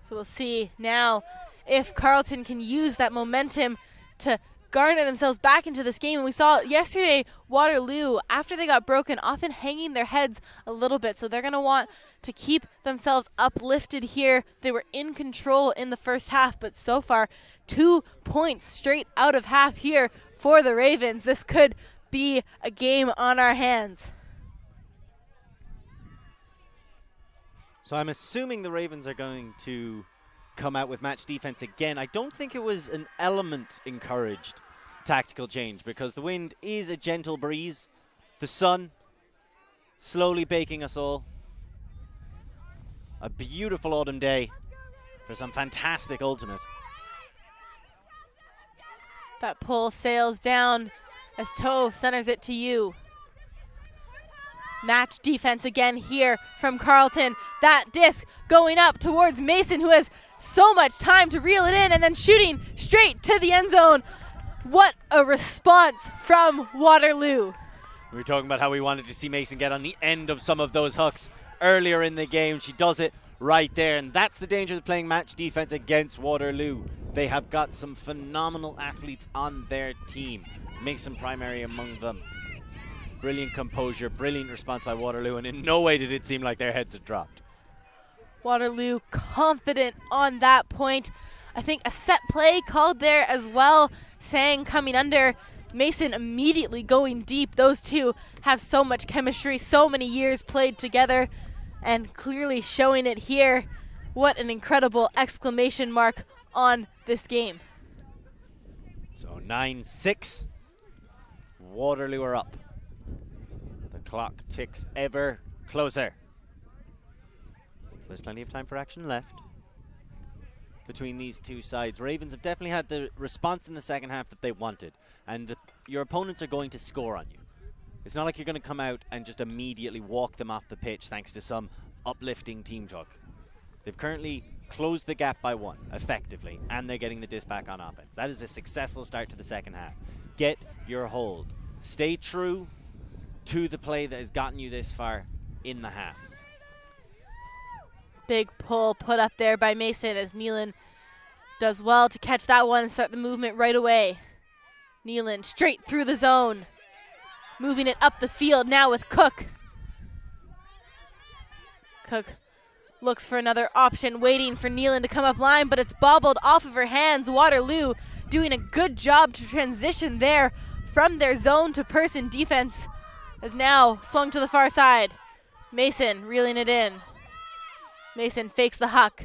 So we'll see now if Carleton can use that momentum to garner themselves back into this game. And we saw yesterday Waterloo, after they got broken, often hanging their heads a little bit. So they're going to want to keep themselves uplifted here. They were in control in the first half, but so far 2 points straight out of half here for the Ravens. This could be a game on our hands. So I'm assuming the Ravens are going to come out with match defense again. I don't think it was an element encouraged tactical change because the wind is a gentle breeze. The sun slowly baking us all. A beautiful autumn day for some fantastic ultimate. That pull sails down as Toe centers it to you. Match defense again here from Carleton. That disc going up towards Mason, who has so much time to reel it in, and then shooting straight to the end zone. What a response from Waterloo. We were talking about how we wanted to see Mason get on the end of some of those hooks earlier in the game. She does it right there, and that's the danger of playing match defense against Waterloo. They have got some phenomenal athletes on their team. Mason primary among them. Brilliant composure, brilliant response by Waterloo, and in no way did it seem like their heads had dropped. Waterloo confident on that point. I think a set play called there as well. Sang coming under, Mason immediately going deep. Those two have so much chemistry, so many years played together, and clearly showing it here. What an incredible exclamation mark on this game. So 9-6, Waterloo are up. The clock ticks ever closer. There's plenty of time for action left between these two sides. Ravens have definitely had the response in the second half that they wanted, and your opponents are going to score on you. It's not like you're going to come out and just immediately walk them off the pitch thanks to some uplifting team talk. They've currently closed the gap by 1 effectively, and they're getting the disc back on offense. That is a successful start to the second half. Get your hold. Stay true to the play that has gotten you this far in the half. Big pull put up there by Mason as Nealon does well to catch that one and start the movement right away. Nealon straight through the zone. Moving it up the field now with Cook. CUUC looks for another option, waiting for Nealon to come up line, but it's bobbled off of her hands. Waterloo doing a good job to transition there from their zone to person defense, has now swung to the far side. Mason reeling it in. Mason fakes the huck.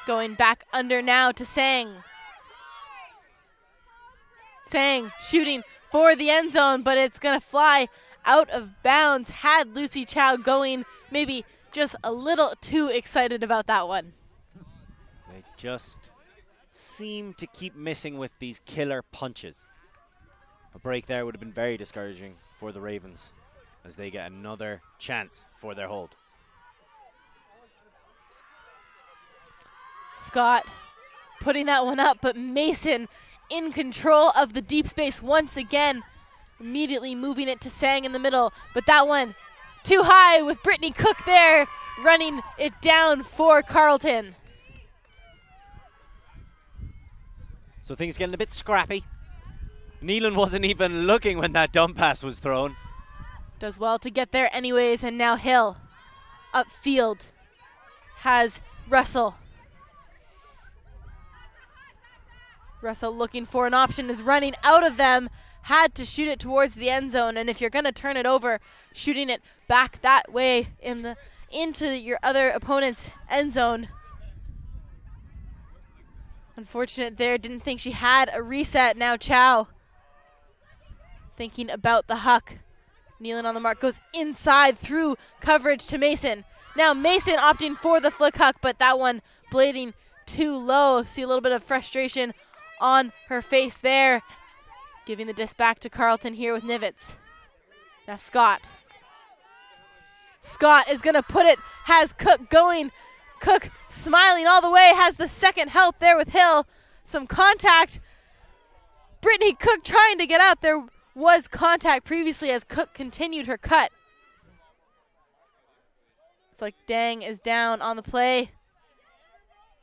Going back under now to Sang. Sang shooting for the end zone, but it's going to fly out of bounds. Had Lucy Chow going maybe just a little too excited about that one. They just seem to keep missing with these killer punches. A break there would have been very discouraging for the Ravens as they get another chance for their hold. Scott putting that one up, but Mason in control of the deep space once again, immediately moving it to Sang in the middle, but that one too high with Brittany CUUC there, running it down for Carleton. So things getting a bit scrappy. Nealon wasn't even looking when that dump pass was thrown. Does well to get there anyways, and now Hill upfield has Russell. Russell looking for an option, is running out of them, had to shoot it towards the end zone, and if you're going to turn it over, shooting it back that way into your other opponent's end zone. Unfortunate there, didn't think she had a reset. Now Chow thinking about the huck. Nealon on the mark, goes inside through coverage to Mason. Now Mason opting for the flick huck, but that one blading too low. See a little bit of frustration on her face there. Giving the disc back to Carleton here with Nivets. Now Scott. Scott is going to put it, has CUUC going. CUUC smiling all the way, has the second help there with Hill. Some contact. Brittany CUUC trying to get up. There was contact previously as CUUC continued her cut. It's like Dang is down on the play.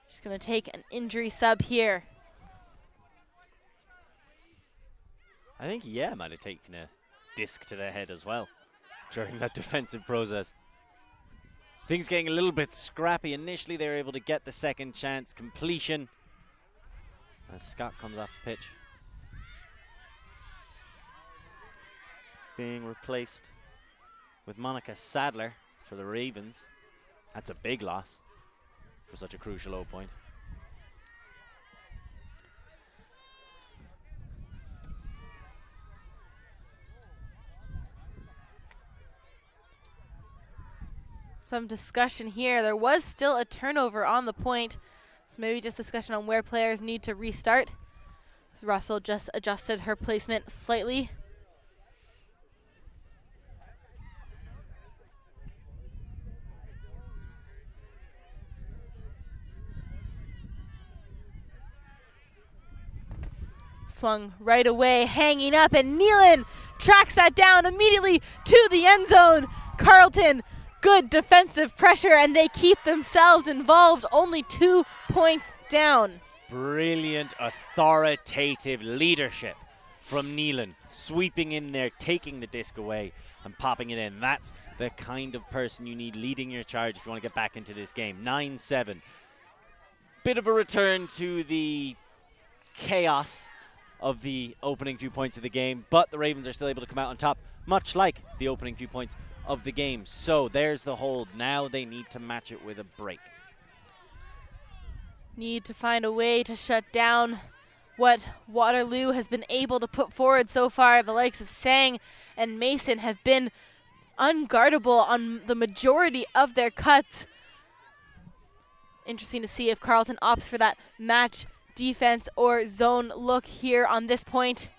She's going to take an injury sub here. I think might have taken a disc to the head as well during that defensive process. Things getting a little bit scrappy. Initially they were able to get the second chance completion as Scott comes off the pitch. Being replaced with Monica Sadler for the Ravens. That's a big loss for such a crucial low point. Some discussion here. There was still a turnover on the point, so maybe just discussion on where players need to restart. Russell just adjusted her placement slightly. Swung right away, hanging up, and Nealon tracks that down immediately to the end zone. Carleton, good defensive pressure, and they keep themselves involved, only 2 points down. Brilliant, authoritative leadership from Nealon, sweeping in there, taking the disc away and popping it in. That's the kind of person you need leading your charge if you want to get back into this game. 9-7. Bit of a return to the chaos of the opening few points of the game, but the Ravens are still able to come out on top, much like the opening few points of the game. So there's the hold. Now they need to match it with a break. Need to find a way to shut down what Waterloo has been able to put forward so far. The likes of Sang and Mason have been unguardable on the majority of their cuts. Interesting to see if Carleton opts for that match defense or zone look here on this point.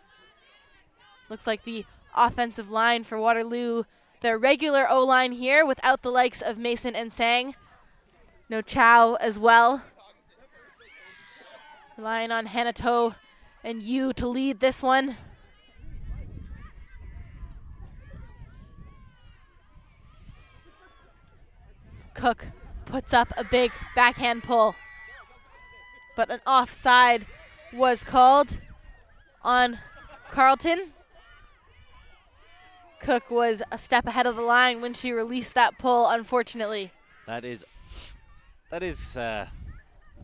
Looks like the offensive line for Waterloo, their regular O-line here without the likes of Mason and Sang. No Chow as well. Relying on Hanato and Yu to lead this one. CUUC puts up a big backhand pull, but an offside was called on Carleton. CUUC was a step ahead of the line when she released that pull, unfortunately. That is an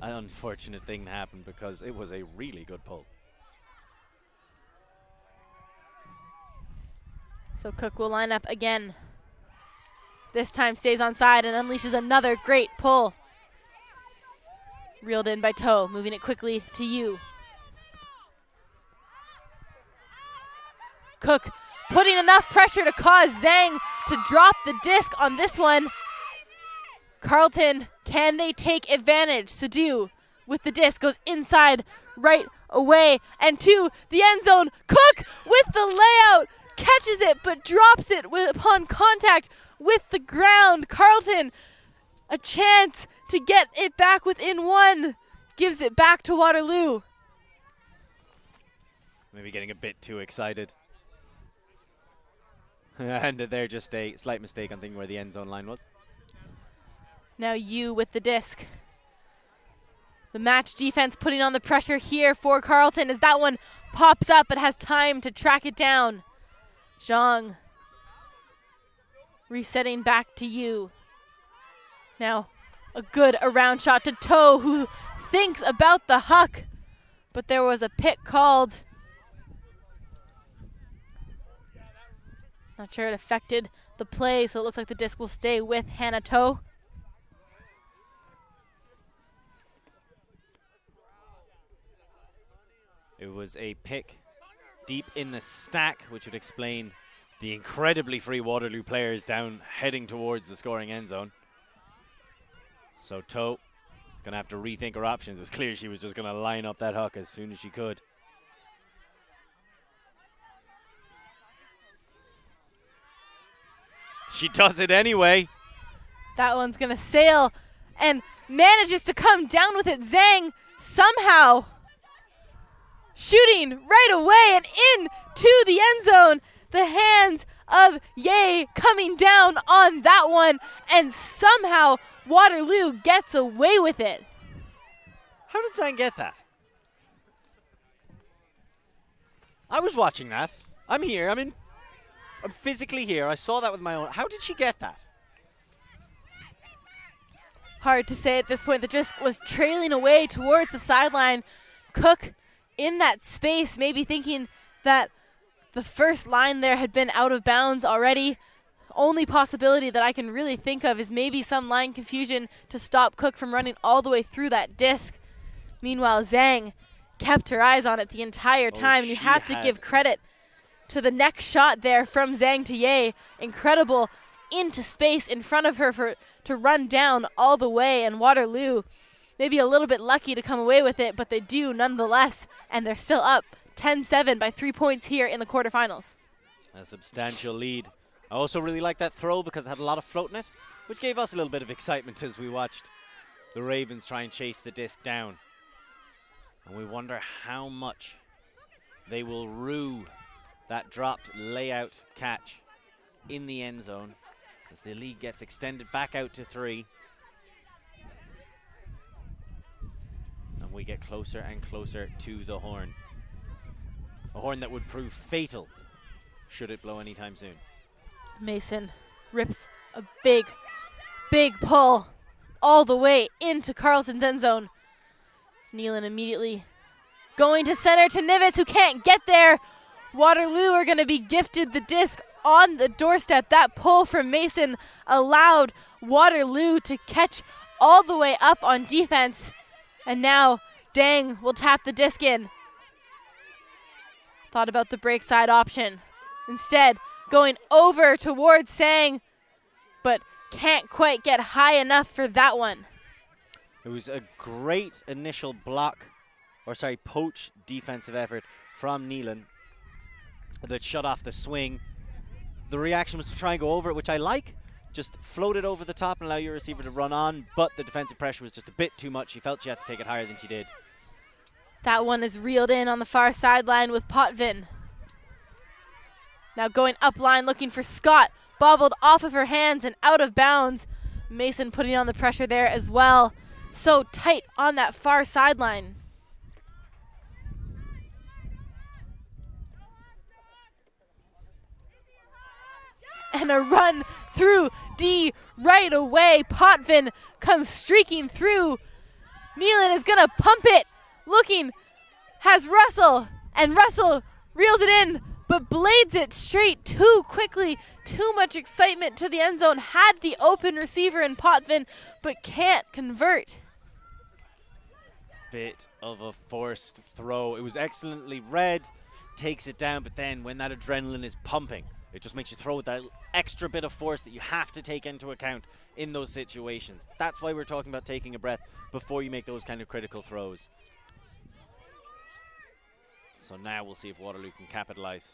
unfortunate thing to happen because it was a really good pull. So CUUC will line up again. This time stays on side and unleashes another great pull. Reeled in by Toe, moving it quickly to you. CUUC putting enough pressure to cause Zhang to drop the disc on this one. Carleton, can they take advantage? Sadu with the disc goes inside right away and to the end zone. CUUC with the layout catches it but drops it upon contact with the ground. Carleton, a chance to get it back within one, gives it back to Waterloo. Maybe getting a bit too excited. And there just a slight mistake on thinking where the end zone line was. Now you with the disc. The match defense putting on the pressure here for Carleton as that one pops up but has time to track it down. Zhang resetting back to you. Now a good around shot to Toe, who thinks about the huck, but there was a pick called. Not sure it affected the play, so it looks like the disc will stay with Hannah Toe. It was a pick deep in the stack, which would explain the incredibly free Waterloo players down heading towards the scoring end zone. So Toe gonna have to rethink her options. It was clear she was just gonna line up that huck as soon as she could. She does it anyway. That one's gonna sail and manages to come down with it. Zhang somehow shooting right away and in to the end zone. The hands of Ye coming down on that one, and somehow Waterloo gets away with it. How did Zhang get that? I was watching that. I'm here. I'm physically here. I saw that with my own. How did she get that? Hard to say at this point. The disc was trailing away towards the sideline. CUUC in that space, maybe thinking that the first line there had been out of bounds already. Only possibility that I can really think of is maybe some line confusion to stop CUUC from running all the way through that disc. Meanwhile, Zhang kept her eyes on it the entire time. And you have to give credit to the next shot there from Zhang to Ye. Incredible into space in front of her to run down all the way. And Waterloo maybe a little bit lucky to come away with it, but they do nonetheless. And they're still up 10-7 by 3 points here in the quarterfinals. A substantial lead. I also really like that throw because it had a lot of float in it, which gave us a little bit of excitement as we watched the Ravens try and chase the disc down. And we wonder how much they will rue that dropped layout catch in the end zone as the lead gets extended back out to 3. And we get closer and closer to the horn. A horn that would prove fatal should it blow anytime soon. Mason rips a big pull all the way into Carleton's end zone. Nealon immediately going to center to Nivitz, who can't get there. Waterloo are going to be gifted the disc on the doorstep. That pull from Mason allowed Waterloo to catch all the way up on defense. And now Dang will tap the disc in. Thought about the break side option. Instead, going over towards Sang, but can't quite get high enough for that one. It was a great initial poach defensive effort from Nealon that shut off the swing. The reaction was to try and go over it, which I like. Just float it over the top and allow your receiver to run on, but the defensive pressure was just a bit too much. She felt she had to take it higher than she did. That one is reeled in on the far sideline with Potvin. Now going up line looking for Scott. Bobbled off of her hands and out of bounds. Mason putting on the pressure there as well. So tight on that far sideline. and a run through D right away. Potvin comes streaking through. Nealon is going to pump it. Looking, has Russell, and Russell reels it in, but blades it straight too quickly. Too much excitement to the end zone. Had the open receiver in Potvin, but can't convert. Bit of a forced throw. It was excellently read, takes it down, but then when that adrenaline is pumping, it just makes you throw that extra bit of force that you have to take into account in those situations. That's why we're talking about taking a breath before you make those kind of critical throws. So now we'll see if Waterloo can capitalize.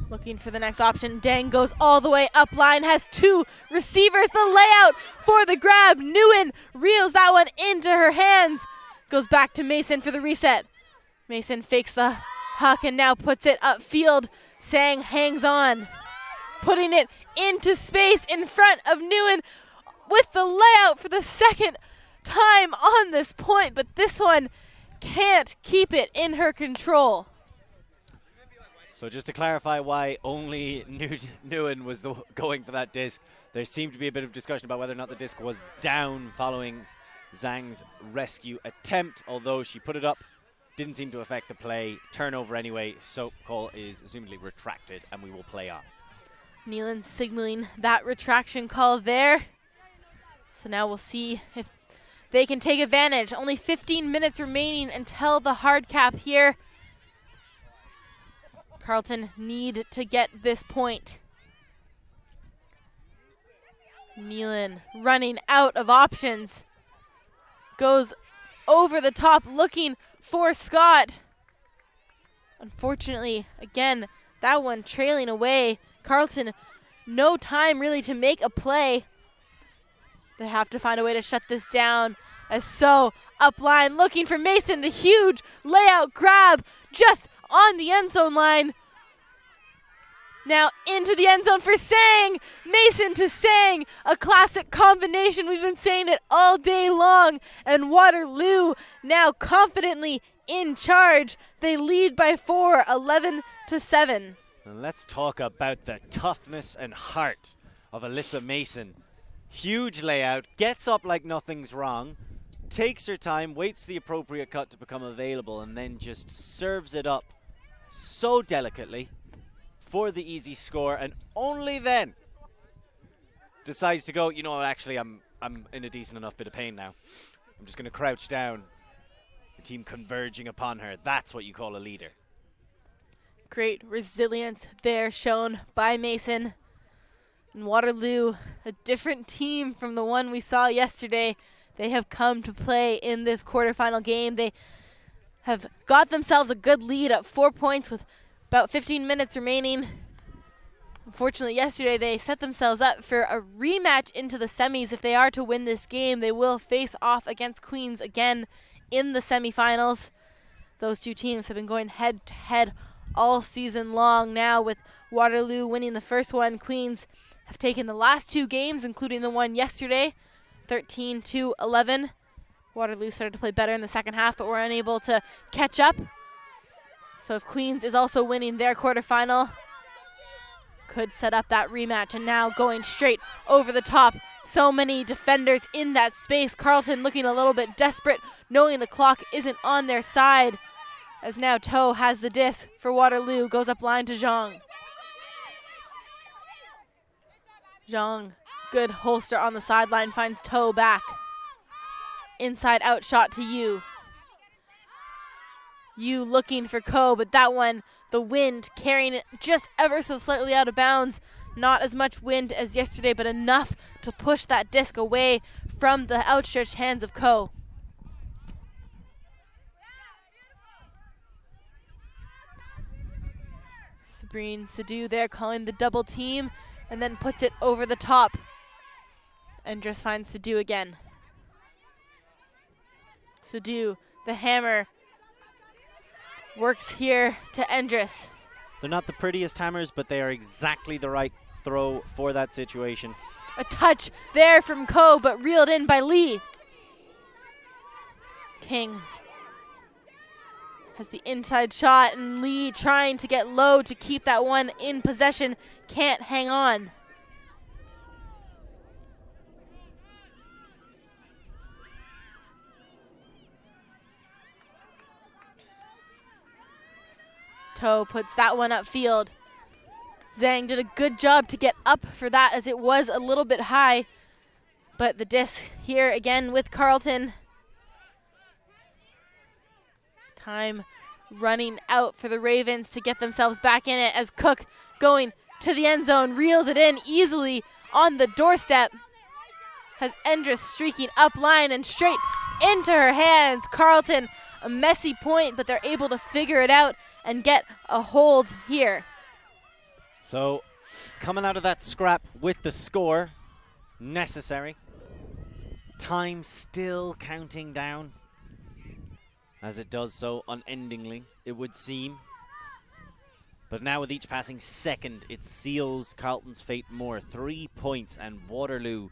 Looking for the next option. Dang goes all the way up line, has two receivers. The layout for the grab. Nguyen reels that one into her hands. Goes back to Mason for the reset. Mason fakes the huck and now puts it upfield. Sang hangs on, putting it into space in front of Nguyen with the layout for the second time on this point, but this one can't keep it in her control. So just to clarify why only Nguyen was going for that disc, there seemed to be a bit of discussion about whether or not the disc was down following Zhang's rescue attempt, although she put it up. Didn't seem to affect the play. Turnover anyway, so call is assumedly retracted and we will play on. Nealon signaling that retraction call there. So now we'll see if they can take advantage. Only 15 minutes remaining until the hard cap here. Carleton need to get this point. Nealon running out of options. Goes over the top looking for Scott. Unfortunately, again, that one trailing away. Carleton, no time really to make a play. They have to find a way to shut this down. As so, up line looking for Mason. The huge layout grab just on the end zone line. Now into the end zone for Sang. Mason to Sang. A classic combination. We've been saying it all day long. And Waterloo now confidently in charge. They lead by 4, 11-7. And let's talk about the toughness and heart of Alyssa Mason. Huge layout. Gets up like nothing's wrong. Takes her time. Waits the appropriate cut to become available. And then just serves it up so delicately for the easy score, and only then decides to go, you know, actually I'm in a decent enough bit of pain now. I'm just going to crouch down. The team converging upon her. That's what you call a leader. Great resilience there shown by Mason. And Waterloo, a different team from the one we saw yesterday. They have come to play in this quarterfinal game. They have got themselves a good lead at 4 points with about 15 minutes remaining. Unfortunately, yesterday they set themselves up for a rematch into the semis. If they are to win this game, they will face off against Queens again in the semifinals. Those two teams have been going head-to-head all season long now, with Waterloo winning the first one. Queens have taken the last two games, including the one yesterday, 13-11. Waterloo started to play better in the second half, but were unable to catch up. So if Queens is also winning their quarterfinal, could set up that rematch. And now going straight over the top. So many defenders in that space. Carleton looking a little bit desperate, knowing the clock isn't on their side. As now Toe has the disc for Waterloo. Goes up line to Zhang. Zhang, good holster on the sideline, finds Toe back. Inside out shot to Yu. Yu looking for Ko, but that one, the wind carrying it just ever so slightly out of bounds. Not as much wind as yesterday, but enough to push that disc away from the outstretched hands of Ko. Sabrine Sadu there calling the double team, and then puts it over the top. And just finds Sadu again. Sadu, the hammer, works here to Endress. They're not the prettiest hammers, but they are exactly the right throw for that situation. A touch there from Ko, but reeled in by Lee. King has the inside shot, and Lee trying to get low to keep that one in possession. Can't hang on. Toe puts that one upfield. Zhang did a good job to get up for that, as it was a little bit high. But the disc here again with Carleton. Time running out for the Ravens to get themselves back in it, as CUUC going to the end zone, reels it in easily on the doorstep. Has Endress streaking up line and straight into her hands. Carleton, a messy point, but they're able to figure it out and get a hold here. So coming out of that scrap with the score necessary. Time still counting down, as it does so unendingly, it would seem. But now with each passing second, it seals Carleton's fate more. 3 points, and Waterloo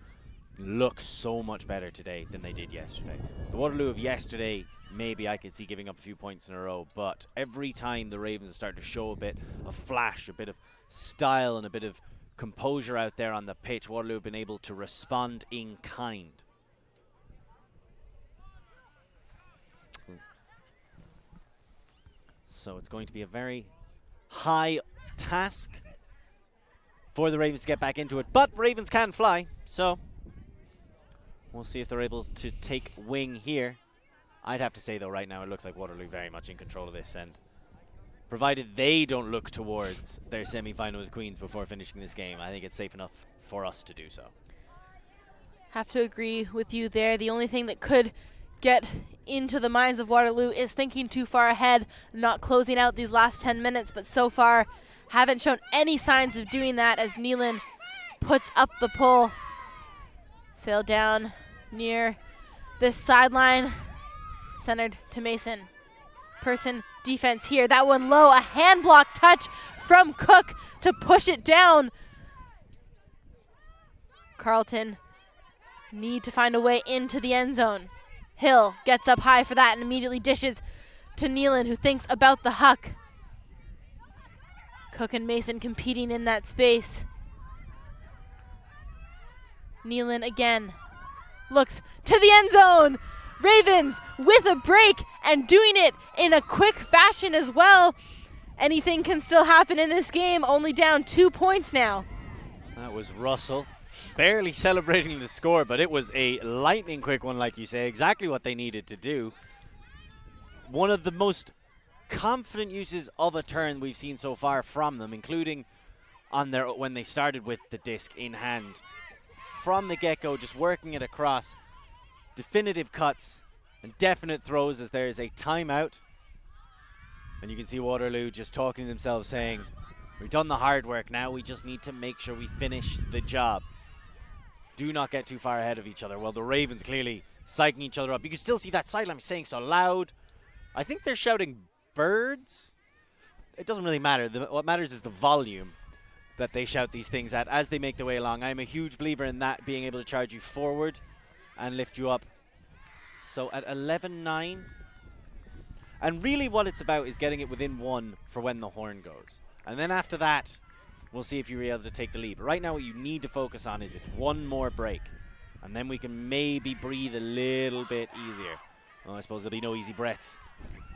looks so much better today than they did yesterday. The Waterloo of yesterday, maybe I could see giving up a few points in a row, but every time the Ravens are starting to show a bit of flash, a bit of style, and a bit of composure out there on the pitch, Waterloo have been able to respond in kind. So it's going to be a very high task for the Ravens to get back into it. But Ravens can fly, so we'll see if they're able to take wing here. I'd have to say, though, right now it looks like Waterloo very much in control of this, and provided they don't look towards their semi-final with Queens before finishing this game, I think it's safe enough for us to do so. Have to agree with you there. The only thing that could get into the minds of Waterloo is thinking too far ahead, not closing out these last 10 minutes, but so far haven't shown any signs of doing that, as Nealon puts up the pull. Sail down near this sideline, centered to Mason. Person defense here, that one low, a hand block touch from CUUC to push it down. Carleton need to find a way into the end zone. Hill gets up high for that and immediately dishes to Nealon, who thinks about the huck. CUUC and Mason competing in that space. Nealon again looks to the end zone. Ravens with a break and doing it in a quick fashion as well. Anything can still happen in this game, only down 2 points now. That was Russell. Barely celebrating the score, but it was a lightning quick one, like you say. Exactly what they needed to do. One of the most confident uses of a turn we've seen so far from them, including on their when they started with the disc in hand. From the get-go, just working it across. Definitive cuts and definite throws, as there is a timeout. And you can see Waterloo just talking to themselves, saying, we've done the hard work, now we just need to make sure we finish the job. Do not get too far ahead of each other. Well, the Ravens clearly psyching each other up. You can still see that sideline saying so loud. I think they're shouting birds. It doesn't really matter. What matters is the volume that they shout these things at as they make their way along. I'm a huge believer in that being able to charge you forward and lift you up. So at 11-9. And really what it's about is getting it within 1 for when the horn goes. And then after that, we'll see if you're able to take the lead. But right now what you need to focus on is it's one more break. And then we can maybe breathe a little bit easier. Well, I suppose there'll be no easy breaths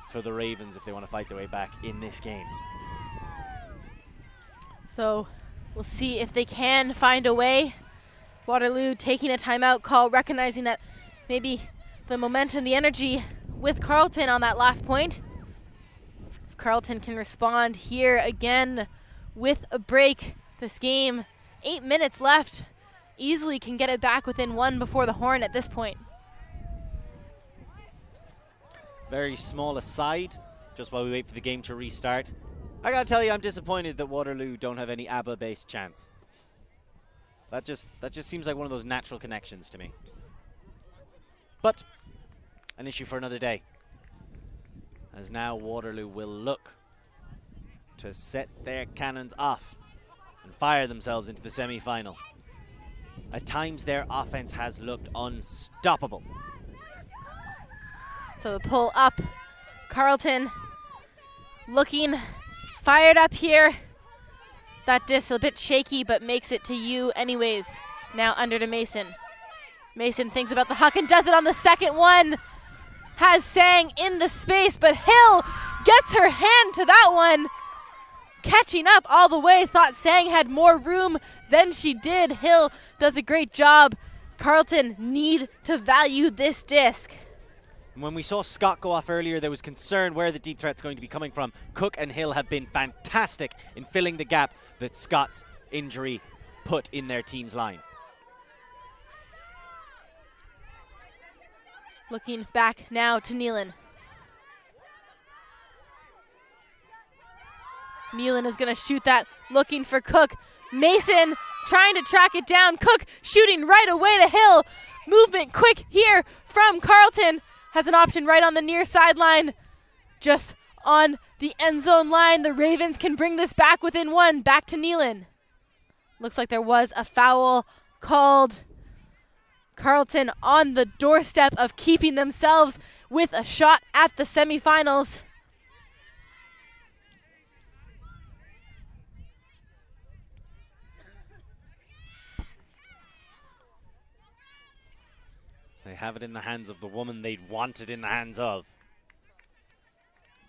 for the Ravens if they want to fight their way back in this game. So we'll see if they can find a way. Waterloo taking a timeout call, recognizing that maybe the momentum, the energy with Carleton on that last point. If Carleton can respond here again with a break, this game, 8 minutes left, easily can get it back within 1 before the horn at this point. Very small aside, just while we wait for the game to restart. I gotta tell you, I'm disappointed that Waterloo don't have any ABBA-based chants. That just seems like one of those natural connections to me. But an issue for another day, as now Waterloo will look to set their cannons off and fire themselves into the semi-final. At times their offense has looked unstoppable. So the pull up, Carleton looking fired up here. That disc a bit shaky, but makes it to you anyways. Now under to Mason. Mason thinks about the huck and does it on the second one. Has Sang in the space, but Hill gets her hand to that one. Catching up all the way. Thought Sang had more room than she did. Hill does a great job. Carleton need to value this disc. When we saw Scott go off earlier, there was concern where the deep threat's going to be coming from. CUUC and Hill have been fantastic in filling the gap that Scott's injury put in their team's line. Looking back now to Nealon. Nealon is going to shoot that, looking for CUUC. Mason trying to track it down. CUUC shooting right away to Hill. Movement quick here from Carleton. Has an option right on the near sideline. Just on the end zone line. The Ravens can bring this back within one. Back to Nealon. Looks like there was a foul called. Carleton on the doorstep of keeping themselves with a shot at the semifinals. They have it in the hands of the woman they'd want it in the hands of.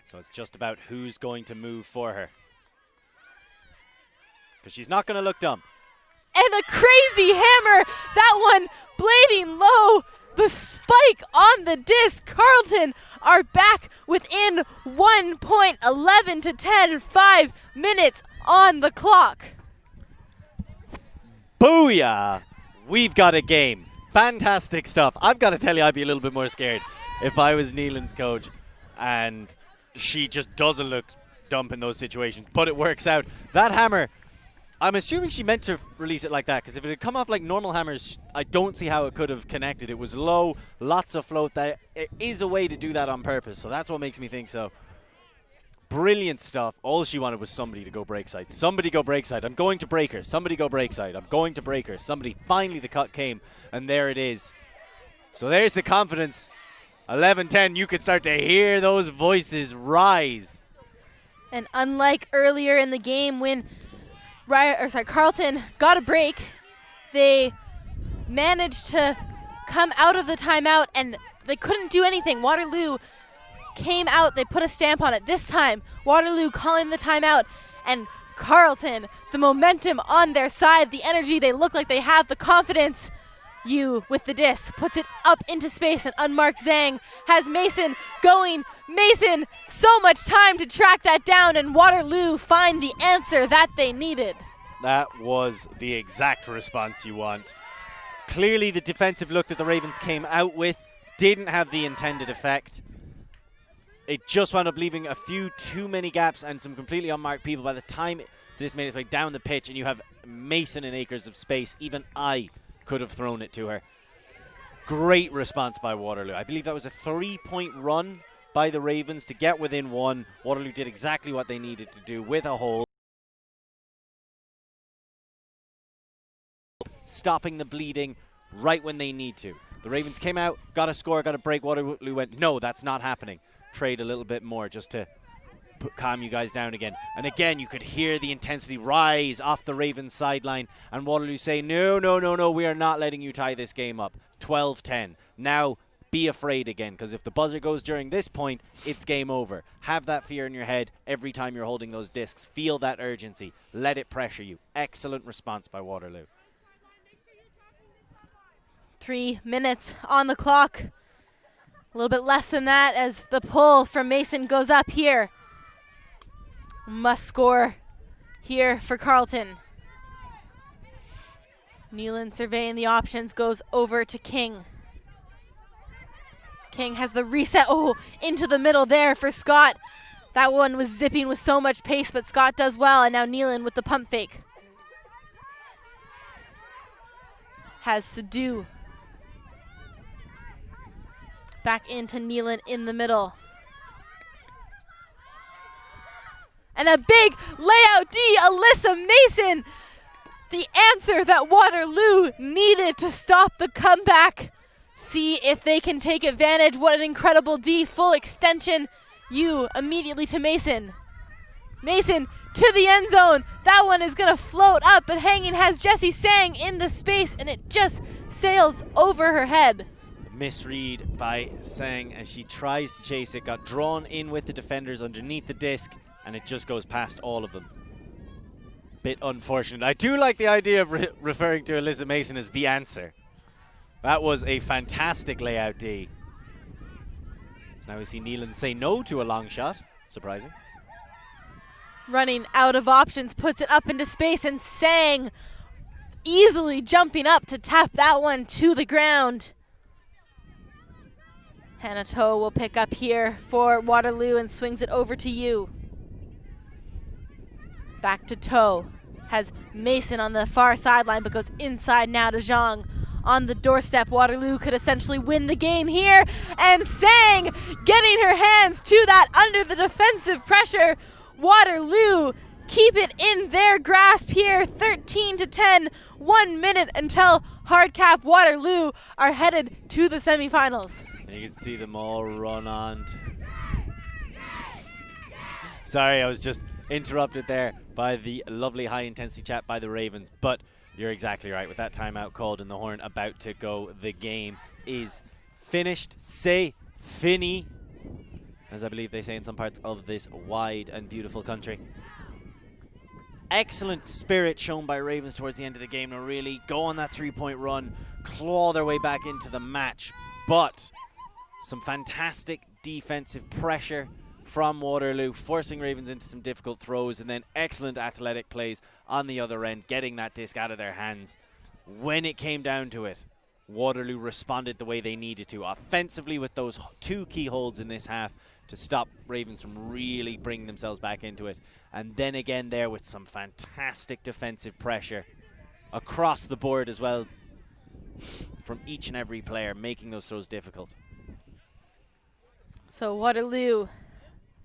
So it's just about who's going to move for her. Because she's not going to look dumb. And a crazy hammer. That one blading low. The spike on the disc. Carleton are back within 1 point. 11 to 10. 5 minutes on the clock. Booyah! We've got a game. Fantastic stuff. I've got to tell you, I'd be a little bit more scared if I was Nealon's coach and she just doesn't look dumb in those situations. But it works out. That hammer, I'm assuming she meant to release it like that, because if it had come off like normal hammers, I don't see how it could have connected. It was low, lots of float. There is a way to do that on purpose, so that's what makes me think so. Brilliant stuff. All she wanted was somebody to go break side. Somebody go break side. I'm going to break her. Somebody go break side. I'm going to break her. Somebody. Finally the cut came, and there it is. So there's the confidence. 11-10, you could start to hear those voices rise. And unlike earlier in the game when Carleton got a break, they managed to come out of the timeout and they couldn't do anything. Waterloo came out, they put a stamp on it. This time, Waterloo calling the timeout, and Carleton, the momentum on their side, the energy, they look like they have the confidence. You, with the disc, puts it up into space, and unmarked Zhang has Mason going. Mason, so much time to track that down, and Waterloo find the answer that they needed. That was the exact response you want. Clearly the defensive look that the Ravens came out with didn't have the intended effect. It just wound up leaving a few too many gaps and some completely unmarked people. By the time this made its way down the pitch and you have Mason and acres of space, even I could have thrown it to her. Great response by Waterloo. I believe that was a 3-point run by the Ravens to get within one. Waterloo did exactly what they needed to do with a hole. Stopping the bleeding right when they need to. The Ravens came out, got a score, got a break. Waterloo went, no, that's not happening. Trade a little bit more just to calm you guys down again. And again, you could hear the intensity rise off the Ravens sideline, and Waterloo say, no, no, no, no, we are not letting you tie this game up. 12-10. Now be afraid again, because if the buzzer goes during this point, it's game over. Have that fear in your head every time you're holding those discs. Feel that urgency. Let it pressure you. Excellent response by Waterloo. 3 minutes on the clock. A little bit less than that as the pull from Mason goes up here. Must score here for Carleton. Nealon surveying the options, goes over to King. King has the reset. Oh, into the middle there for Scott. That one was zipping with so much pace, but Scott does well, and now Nealon with the pump fake. Has Sadu. Back into Nealon in the middle. And a big layout D, Alyssa Mason. The answer that Waterloo needed to stop the comeback. See if they can take advantage. What an incredible D, full extension. You immediately to Mason. Mason to the end zone. That one is going to float up, but hanging has Jessie Sang in the space, and it just sails over her head. Misread by Sang as she tries to chase it, got drawn in with the defenders underneath the disc, and it just goes past all of them. Bit unfortunate. I do like the idea of referring to Alyssa Mason as the answer. That was a fantastic layout D. So now we see Neelan say no to a long shot. Surprising. Running out of options, puts it up into space, and Sang easily jumping up to tap that one to the ground. Hannah Toe will pick up here for Waterloo and swings it over to you. Back to Toe. Has Mason on the far sideline, but goes inside now to Zhang. On the doorstep, Waterloo could essentially win the game here. And Sang getting her hands to that under the defensive pressure. Waterloo keep it in their grasp here. 13-10, 1 minute until Hardcap Waterloo are headed to the semifinals. You can see them all run on. Sorry, I was just interrupted there by the lovely high-intensity chat by the Ravens, but you're exactly right. With that timeout called and the horn about to go, the game is finished. C'est fini, as I believe they say in some parts of this wide and beautiful country. Excellent spirit shown by Ravens towards the end of the game to really go on that three-point run, claw their way back into the match, but some fantastic defensive pressure from Waterloo, forcing Ravens into some difficult throws, and then excellent athletic plays on the other end, getting that disc out of their hands. When it came down to it, Waterloo responded the way they needed to, offensively with those two key holds in this half to stop Ravens from really bringing themselves back into it. And then again there with some fantastic defensive pressure across the board as well from each and every player, making those throws difficult. So Waterloo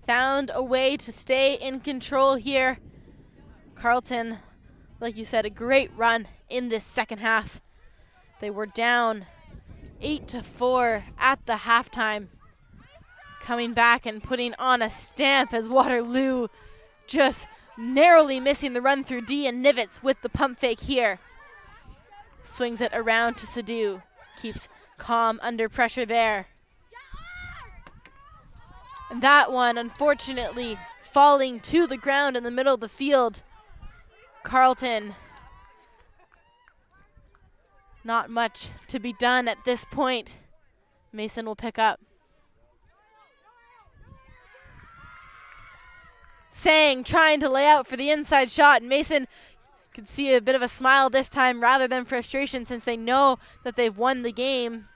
found a way to stay in control here. Carleton, like you said, a great run in this second half. They were down 8-4 at the halftime. Coming back and putting on a stamp as Waterloo just narrowly missing the run through D, and Nivitz with the pump fake here. Swings it around to Sadu. Keeps calm under pressure there. And that one, unfortunately, falling to the ground in the middle of the field. Carleton, not much to be done at this point. Mason will pick up. Sang trying to lay out for the inside shot, and Mason could see a bit of a smile this time rather than frustration, since they know that they've won the game.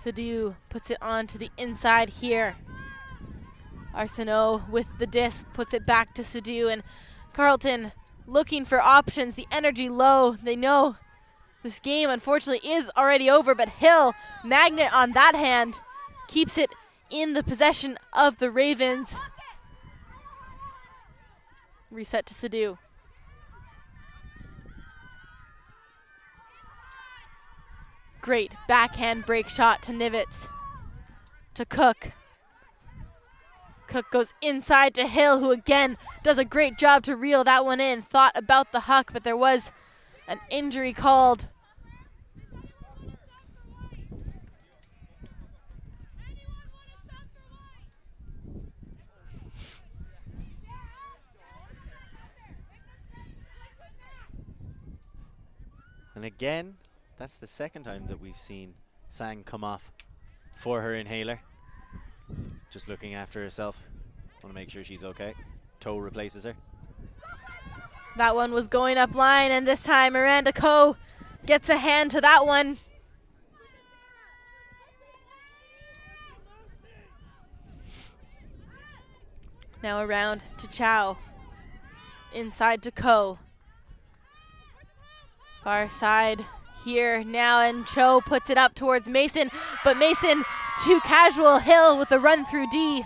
Sadu puts it on to the inside here. Arsenault with the disc puts it back to Sadu, and Carleton looking for options, the energy low. They know this game unfortunately is already over, but Hill, magnet on that hand, keeps it in the possession of the Ravens. Reset to Sadu. Great backhand break shot to Nivitz. To Cook. Cook goes inside to Hill, who again does a great job to reel that one in. Thought about the huck, but there was an injury called. And again, that's the second time that we've seen Sang come off for her inhaler. Just looking after herself. Want to make sure she's okay. Toe replaces her. That one was going up line, and this time Miranda Coe gets a hand to that one. Now around to Chow. Inside to Coe. Far side here now, and Cho puts it up towards Mason, but Mason too casual. Hill with a run through D.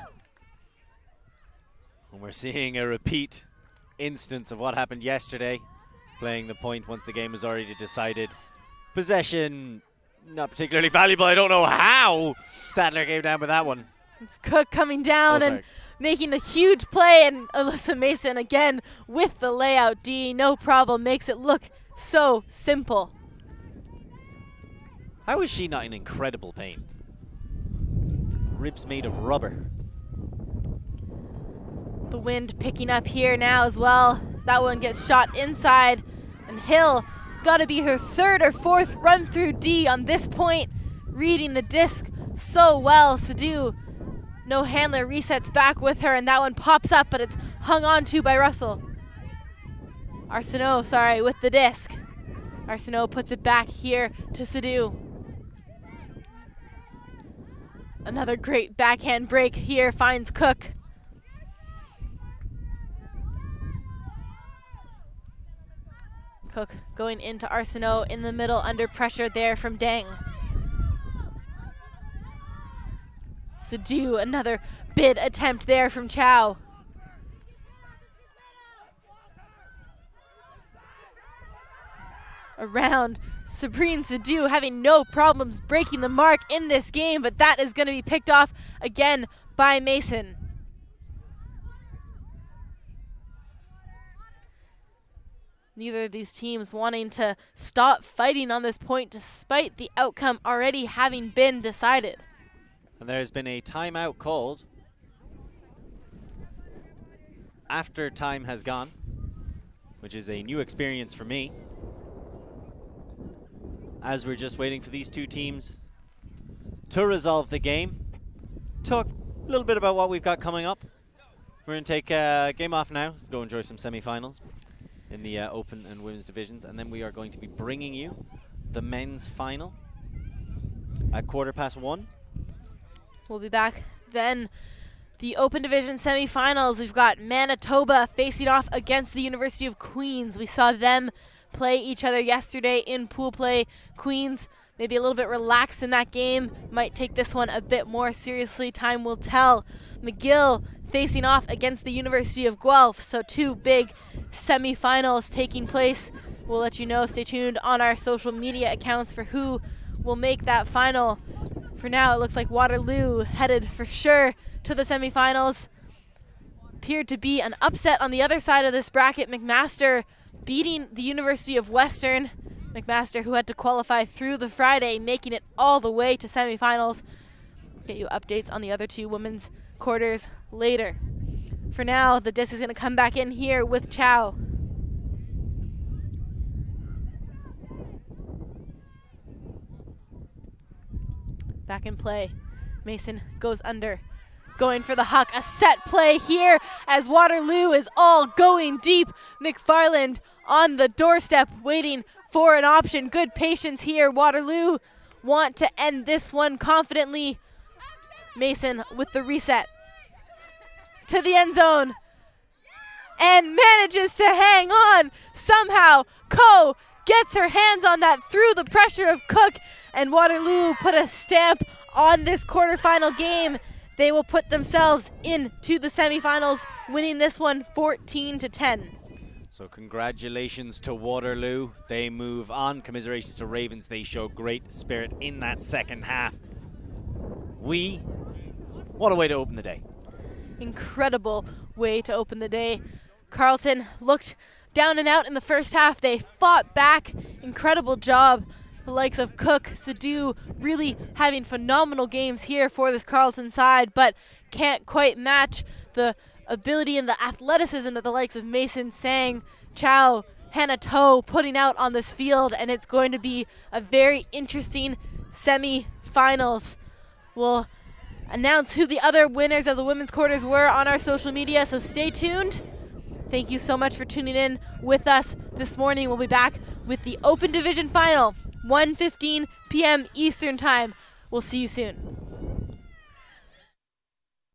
And we're seeing a repeat instance of what happened yesterday, playing the point once the game was already decided. Possession, not particularly valuable. I don't know how Stadler came down with that one. It's CUUC coming down and making the huge play, and Alyssa Mason again with the layout D. No problem, makes it look so simple. How is she not in incredible pain? Ribs made of rubber. The wind picking up here now as well. That one gets shot inside, and Hill got to be her third or fourth run through D on this point, reading the disc so well. Sadu, no handler, resets back with her, and that one pops up, but it's hung on to by Russell. Arsenault, with the disc. Arsenault puts it back here to Sadu. Another great backhand break here finds CUUC. CUUC going into Arsenault in the middle, under pressure there from Deng. Sadu, another bid attempt there from Chow. Around Sabrine Sadu, having no problems breaking the mark in this game, but that is going to be picked off again by Mason. Neither of these teams wanting to stop fighting on this point despite the outcome already having been decided. And there's been a timeout called after time has gone, which is a new experience for me. As we're just waiting for these two teams to resolve the game. Talk a little bit about what we've got coming up. We're going to take a game off now, go enjoy some semifinals in the open and women's divisions, and then we are going to be bringing you the men's final at 1:15. We'll be back then. The open division semifinals, we've got Manitoba facing off against the University of Queens. We saw them play each other yesterday in pool play. Queens maybe a little bit relaxed in that game, might take this one a bit more seriously. Time will tell. McGill facing off against the University of Guelph. So two big semifinals taking place. We'll let you know. Stay tuned on our social media accounts for who will make that final. For now, it looks like Waterloo headed for sure to the semifinals. Appeared to be an upset on the other side of this bracket. McMaster beating the University of Western. McMaster, who had to qualify through the Friday, making it all the way to semifinals. Get you updates on the other two women's quarters later. For now, the disc is going to come back in here with Chow. Back in play. Mason goes under. Going for the huck. A set play here as Waterloo is all going deep. McFarland on the doorstep waiting for an option. Good patience here. Waterloo want to end this one confidently. Mason with the reset to the end zone and manages to hang on. Somehow Coe gets her hands on that through the pressure of CUUC, and Waterloo put a stamp on this quarterfinal game. They will put themselves into the semifinals, winning this one 14-10. So congratulations to Waterloo. They move on. Commiserations to Ravens. They show great spirit in that second half. What a way to open the day. Incredible way to open the day. Carleton looked down and out in the first half. They fought back. Incredible job. The likes of CUUC, Sadu really having phenomenal games here for this Carleton side, but can't quite match the ability and the athleticism that the likes of Mason, Sang, Chow, Hannah Toe putting out on this field, and it's going to be a very interesting semi-finals. We'll announce who the other winners of the women's quarters were on our social media, so stay tuned. Thank you so much for tuning in with us this morning. We'll be back with the Open Division Final, 1:15 p.m. Eastern Time. We'll see you soon.